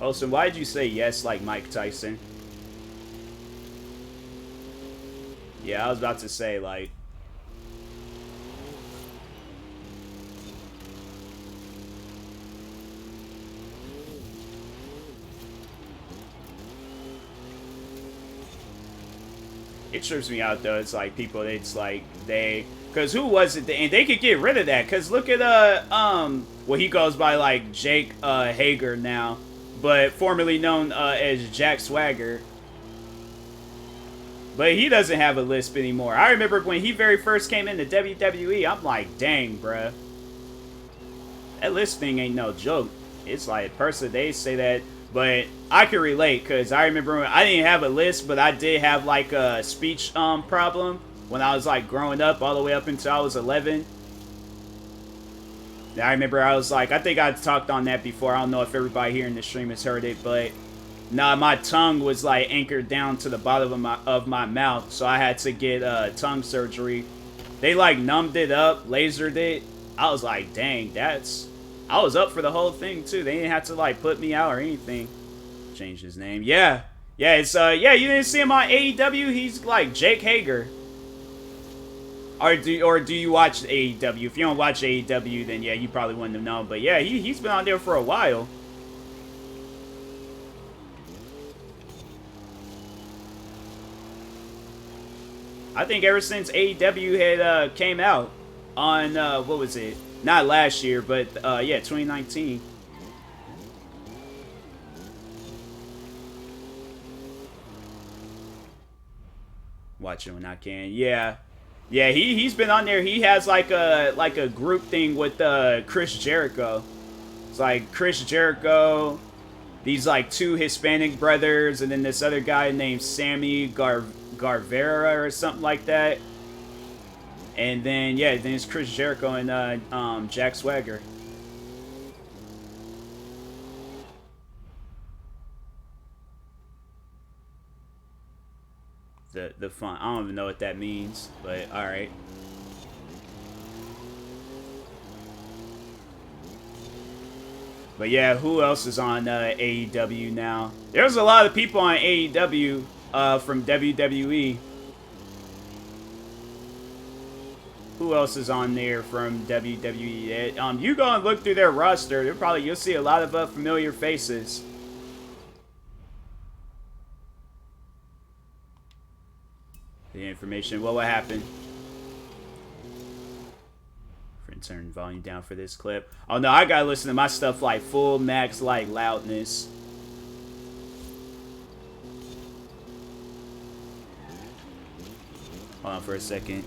Olsen, why did you say yes like Mike Tyson? Yeah, I was about to say, like... It trips me out, though. It's like people, it's like they... Because who was it? And they could get rid of that. Because look at, well, he goes by, like, Jake Hager now. But formerly known as Jack Swagger. But he doesn't have a lisp anymore. I remember when he very first came into WWE, I'm like, dang, bruh. That lisp thing ain't no joke. It's like, personally, they say that. But I can relate, because I remember when I didn't have a lisp, but I did have, like, a speech problem when I was, like, growing up all the way up until I was 11. I remember I was like, I think I talked on that before. I don't know if everybody here in the stream has heard it, but nah, my tongue was like anchored down to the bottom of my mouth, so I had to get tongue surgery. They like numbed it up, lasered it. I was like, dang, I was up for the whole thing too. They didn't have to like put me out or anything. Change his name. Yeah, it's yeah. You didn't see him on AEW? He's like Jake Hager. Or do you watch AEW? If you don't watch AEW, then yeah, you probably wouldn't have known. But yeah, he's been on there for a while. I think ever since AEW had came out on what was it? Not last year, but yeah, 2019. Watch it when I can. Yeah. Yeah, he's been on there. He has like a group thing with Chris Jericho. It's like Chris Jericho, these like 2 Hispanic brothers, and then this other guy named Sammy Garvera or something like that. And then, yeah, then it's Chris Jericho and Jack Swagger. The font. I don't even know what that means, but alright. But yeah, who else is on AEW now? There's a lot of people on AEW from WWE. Who else is on there from WWE? You go and look through their roster. You'll see a lot of familiar faces. The information. Well, what happened? Turn volume down for this clip. Oh no, I gotta listen to my stuff like full max like loudness. Hold on for a second.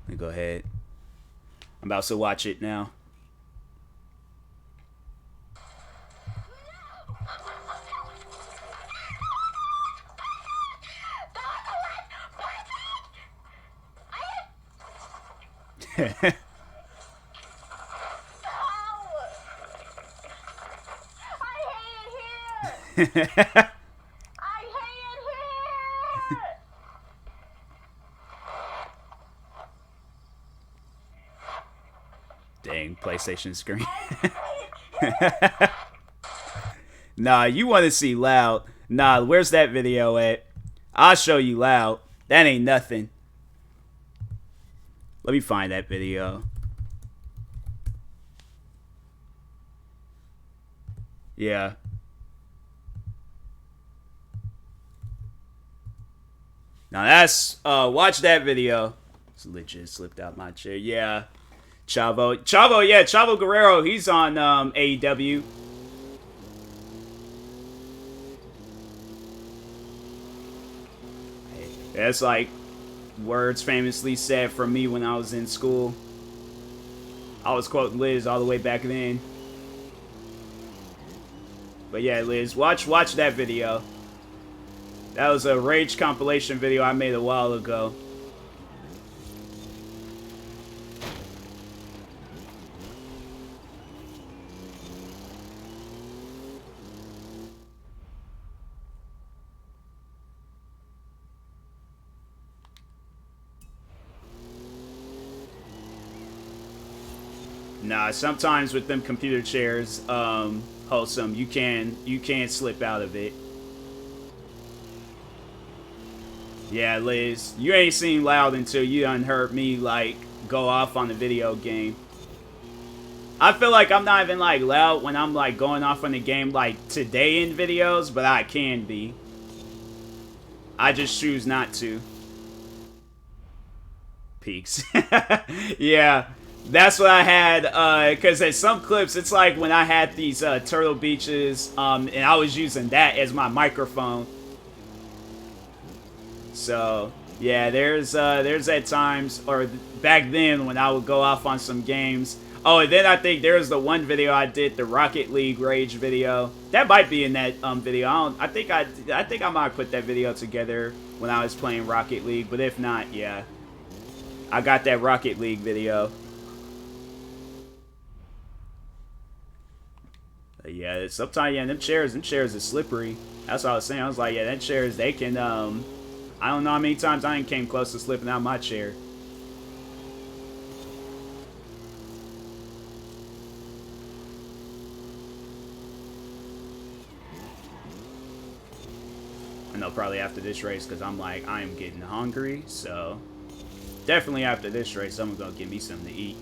Let me go ahead. I'm about to watch it now. I hate it here. Dang, PlayStation screen. Nah, you want to see loud. Nah, where's that video at? I'll show you loud. That ain't nothing. Let me find that video. Yeah. Now that's, watch that video. It's legit slipped out my chair. Yeah. Chavo Guerrero, he's on AEW. That's like words famously said from me when I was in school. I was quoting Liz all the way back then. But yeah, Liz, watch that video. That was a Rage compilation video I made a while ago. Nah, sometimes with them computer chairs, wholesome, you can slip out of it. Yeah, Liz, you ain't seen loud until you done heard me like go off on the video game. I feel like I'm not even like loud when I'm like going off on the game like today in videos, but I can be. I just choose not to. Peaks. Yeah. That's what I had, because at some clips, it's like when I had these Turtle Beaches, and I was using that as my microphone. So, yeah, there's at times, or back then when I would go off on some games. Oh, and then I think there's the one video I did, the Rocket League Rage video. That might be in that video. I think I might put that video together when I was playing Rocket League, but if not, yeah. I got that Rocket League video. Yeah, sometimes, yeah, them chairs are slippery. That's what I was saying. I was like, yeah, them chairs, they can, I don't know how many times I ain't came close to slipping out my chair. I know probably after this race, because I'm like, I am getting hungry, so definitely after this race, someone's going to give me something to eat.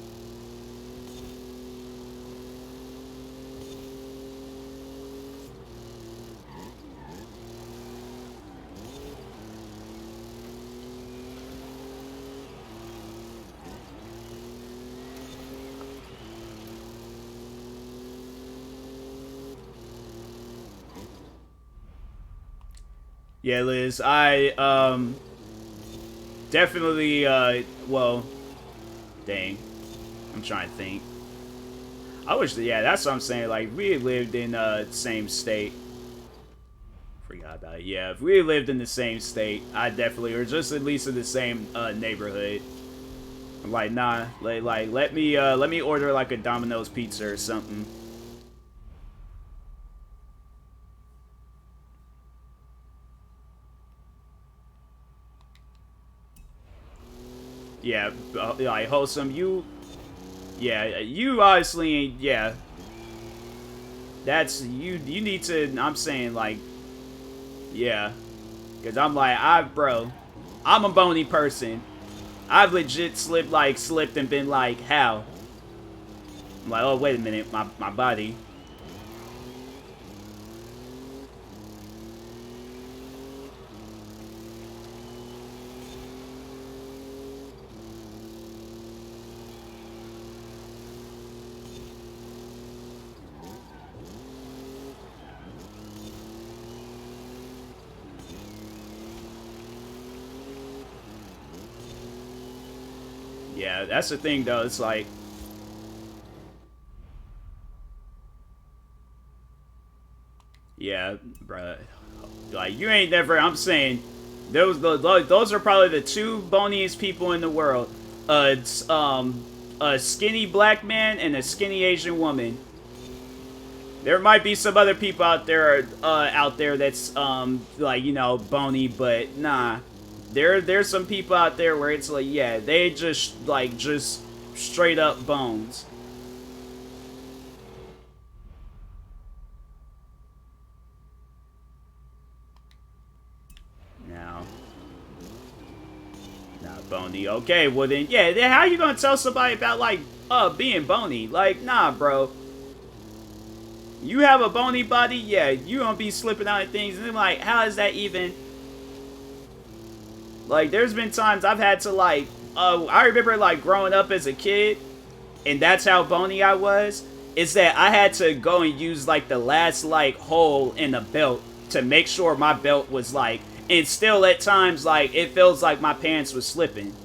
Yeah, Liz, I, definitely, well, dang, I'm trying to think. I wish, yeah, that's what I'm saying, like, we lived in, the same state. Forgot about it. Yeah, if we lived in the same state, I definitely, or just at least in the same, neighborhood. I'm like, nah, like let me order like a Domino's pizza or something. Yeah, like wholesome. Yeah, you honestly ain't. Yeah, that's you. You need to. I'm saying like, yeah, because I'm like, bro, I'm a bony person. I've legit slipped and been like, how? I'm like, oh wait a minute, my body. Yeah, that's the thing though. It's like, yeah, bruh. Like you ain't never. I'm saying, those are probably the two boniest people in the world. It's, a skinny black man and a skinny Asian woman. There might be some other people out there that's like bony, but nah. There's some people out there where it's like, yeah, they just straight up bones. Now, not bony. Okay, well then, yeah. Then how you gonna tell somebody about like being bony? Like, nah, bro. You have a bony body, yeah. You gonna be slipping out of things, and I'm like, how is that even? Like, there's been times I've had to like, I remember like growing up as a kid, and that's how bony I was. Is that I had to go and use like the last like hole in the belt to make sure my belt was like, and still at times like it feels like my pants was slipping.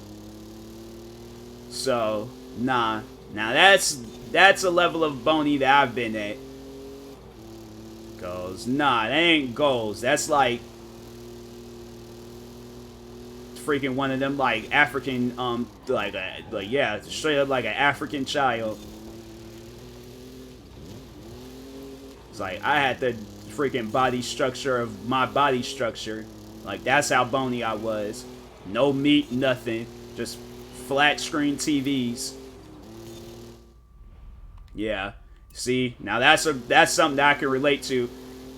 So nah, now that's a level of bony that I've been at. Goals, nah, that ain't goals. That's like freaking one of them like African like yeah, straight up like an African child. It's like I had the freaking body structure of my body structure. Like that's how bony I was. No meat, nothing. Just flat screen TVs. Yeah. See, now that's something that I can relate to.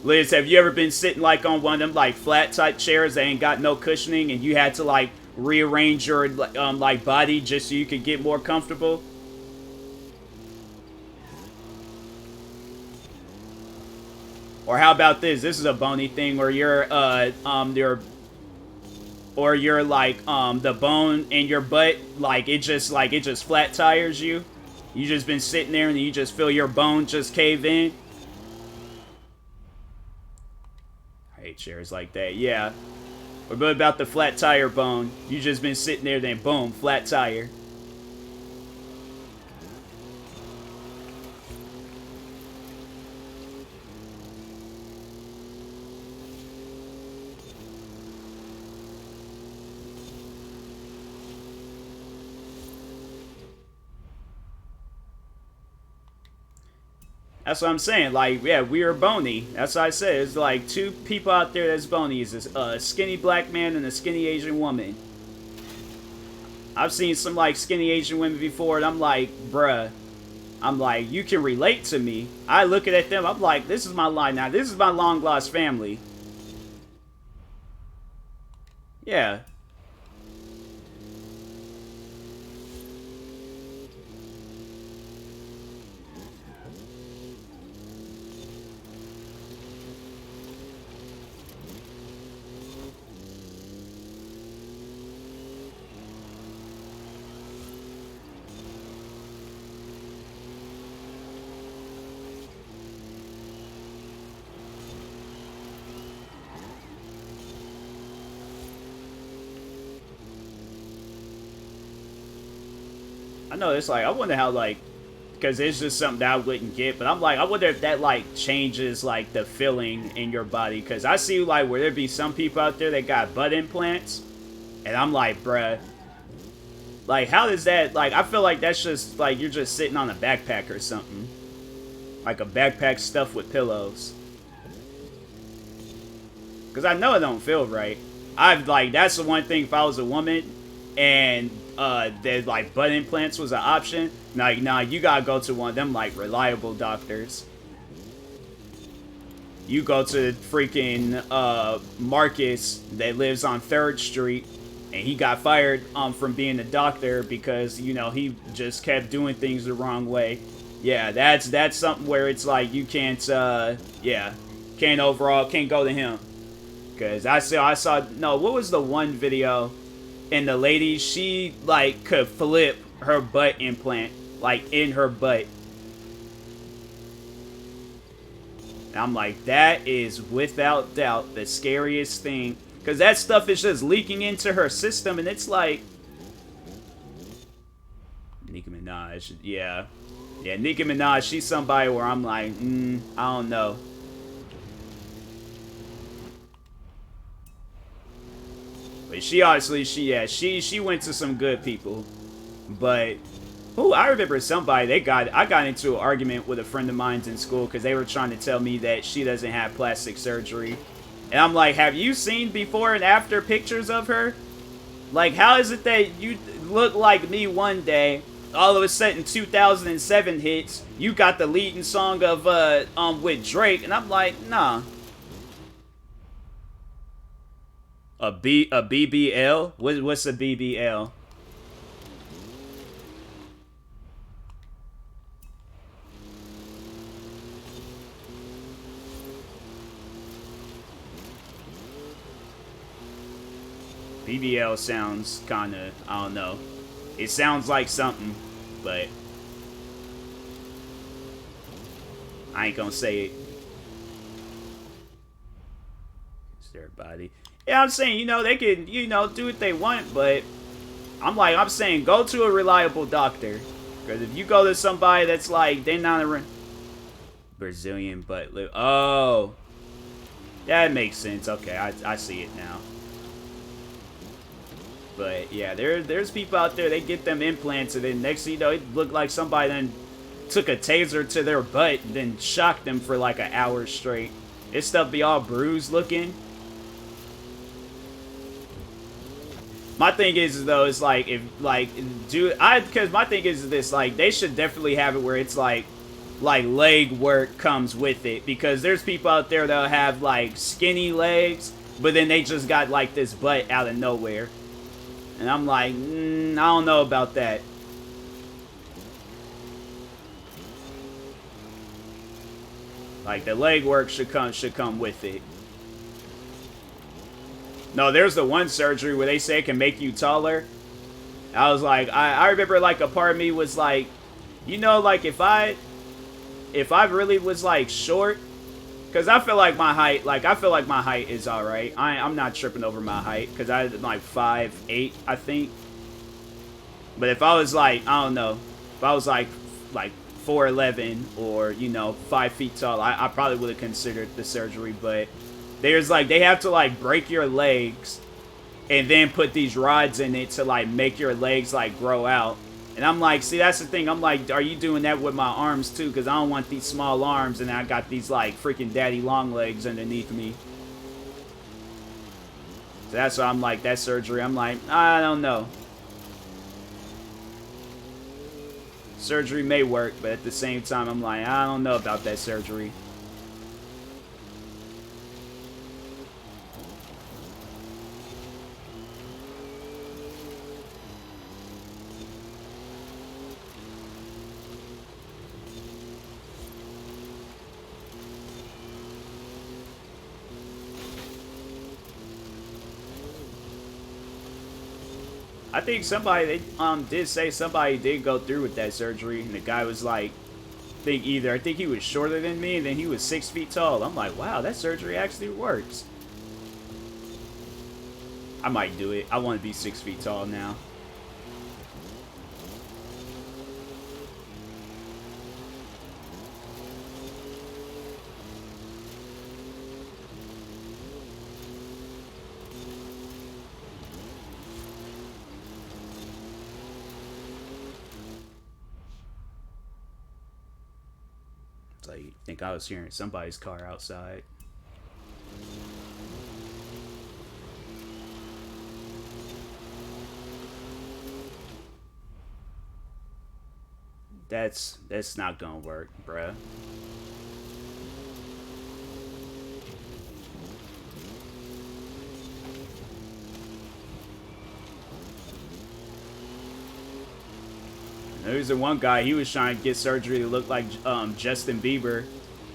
Liz, have you ever been sitting like on one of them like flat type chairs that ain't got no cushioning, and you had to like rearrange your like body just so you could get more comfortable? Or how about this? This is a bony thing where you're like the bone in your butt like it just flat tires you. You just been sitting there and you just feel your bone just cave in. I hate chairs like that. Yeah. Or what about the flat tire bone? You just been sitting there, then boom, flat tire. That's what I'm saying. Like, yeah, we are bony. That's what I said. It's like two people out there that's bony. It's a skinny black man and a skinny Asian woman. I've seen some like skinny Asian women before, and I'm like, bruh. I'm like, you can relate to me. I look at them. I'm like, this is my line now. This is my long lost family. Yeah. I know it's like, I wonder how, like, because it's just something that I wouldn't get, but I'm like, I wonder if that, like, changes, like, the feeling in your body, because I see, like, where there be some people out there that got butt implants, and I'm like, bruh, Like, how does that, like, I feel like that's just, like, you're just sitting on a backpack or something. Like a backpack stuffed with pillows. Because I know it don't feel right. Like, that's the one thing if I was a woman and that, like, butt implants was an option. Like, nah, you gotta go to one of them, like, reliable doctors. You go to freaking Marcus that lives on 3rd Street, and he got fired from being a doctor because, you know, he just kept doing things the wrong way. Yeah, that's something where it's like you can't, yeah, can't go to him. Because I saw, no, what was the one video? And the lady, she, like, could flip her butt implant, like, in her butt. I'm like, that is without doubt the scariest thing. Because that stuff is just leaking into her system, and it's like... Nicki Minaj, yeah. Yeah, Nicki Minaj, she's somebody where I'm like, I don't know. But she honestly, she went to some good people. But... Ooh, I remember somebody, I got into an argument with a friend of mine in school because they were trying to tell me that she doesn't have plastic surgery. And I'm like, have you seen before and after pictures of her? Like, how is it that you look like me one day, all of a sudden 2007 hits, you got the leading song of, with Drake, and I'm like, nah. A BBL? What's a BBL? BBL sounds kinda, I don't know. It sounds like something, but I ain't gonna say it. It's their body. Yeah, I'm saying, you know, they can, you know, do what they want, but I'm saying go to a reliable doctor. Because if you go to somebody that's like, they're not a Brazilian butt lift. Oh. That makes sense. Okay, I see it now. But yeah, there's people out there, they get them implants, and then next thing you know, it looked like somebody then took a taser to their butt and then shocked them for like an hour straight. This stuff be all bruised looking. My thing is though, it's like, if like, because my thing is this, like, they should definitely have it where it's like leg work comes with it, because there's people out there that'll have like skinny legs, but then they just got like this butt out of nowhere. And I'm like, I don't know about that. Like, the leg work should come with it. No, there's the one surgery where they say it can make you taller. I was like, I remember like a part of me was like, you know, like if I really was like short, because I feel like my height is alright. I'm not tripping over my height, because I'm like 5'8", I think. But if I was like, I don't know, if I was like 4'11", or, you know, 5 feet tall, I probably would have considered the surgery. But there's like, they have to like break your legs and then put these rods in it to like make your legs like grow out. And I'm like, see, that's the thing. I'm like, are you doing that with my arms too? Because I don't want these small arms, and I got these like freaking daddy long legs underneath me. So that's why I'm like, that surgery, I'm like, I don't know. Surgery may work, but at the same time, I'm like, I don't know about that surgery. I think somebody, they did say somebody did go through with that surgery, and the guy was like, I think he was shorter than me, and then he was 6 feet tall. I'm like, wow, that surgery actually works. I might do it. I want to be 6 feet tall now. Like, I think I was hearing somebody's car outside. That's not gonna work, bruh. There's the one guy, he was trying to get surgery to look like Justin Bieber.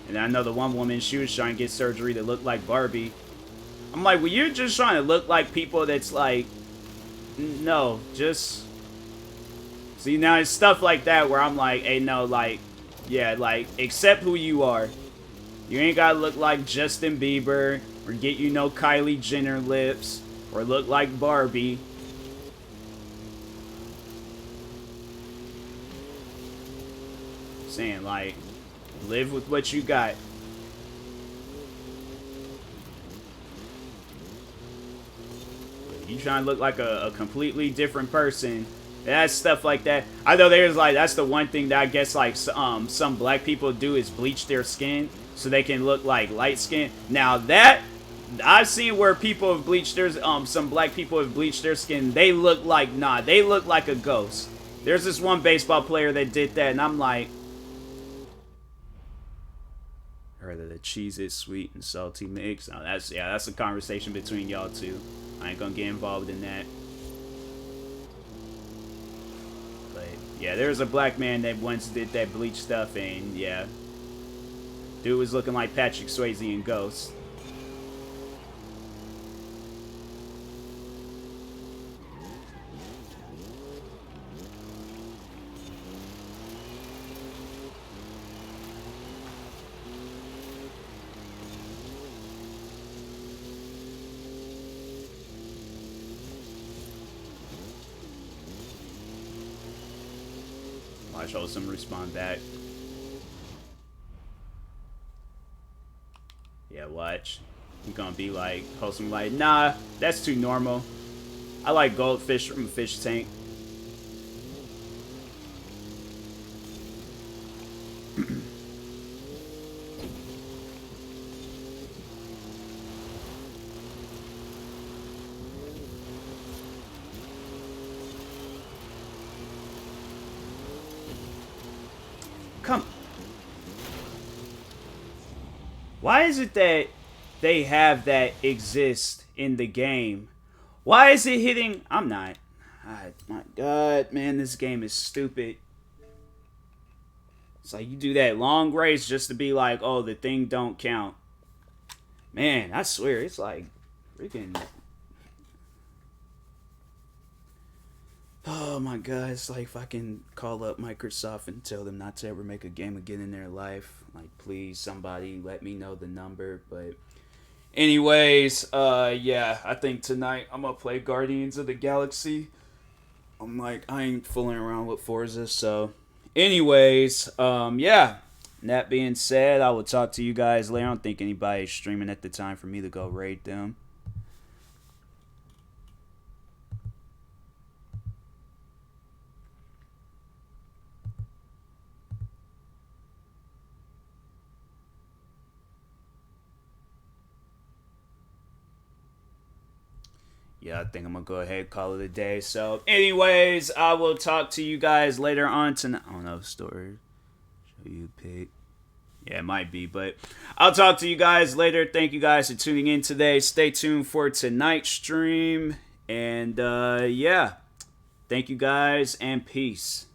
And I know the one woman, she was trying to get surgery to look like Barbie. I'm like, well, you're just trying to look like people that's like, no, just... See, now it's stuff like that where I'm like, hey, no, like, yeah, like, accept who you are. You ain't gotta look like Justin Bieber, or get you no Kylie Jenner lips, or look like Barbie. Saying, like, live with what you got. You trying to look like a completely different person. That's stuff like that. I know there's like, that's the one thing that I guess like some black people do is bleach their skin so they can look like light skin. Now that I've seen where people have bleached their some black people have bleached their skin. They look like they look like a ghost. There's this one baseball player that did that, and I'm like, or the cheese is sweet and salty mix. Now that's a conversation between y'all two. I ain't gonna get involved in that. But yeah, there's a black man that once did that bleach stuff, and yeah, dude was looking like Patrick Swayze in Ghost. Watch Wholesome respond back. Yeah, watch. You're gonna be like, Wholesome like, nah, that's too normal. I like goldfish from a fish tank. Come. Why is it that they have that exist in the game? Why is it hitting? I'm not. My God, man, this game is stupid. It's like you do that long race just to be like, oh, the thing don't count. Man, I swear, it's like freaking. Oh my God, it's like if I can call up Microsoft and tell them not to ever make a game again in their life. Like, please, somebody let me know the number. But anyways, yeah, I think tonight I'm gonna play Guardians of the Galaxy. I'm like, I ain't fooling around with Forza, so anyways, yeah. That being said, I will talk to you guys later. I don't think anybody's streaming at the time for me to go raid them. Yeah, I think I'm gonna go ahead and call it a day. So, anyways, I will talk to you guys later on tonight. I don't know, story. Show you a pic. Yeah, it might be, but I'll talk to you guys later. Thank you guys for tuning in today. Stay tuned for tonight's stream. And, yeah. Thank you guys, and peace.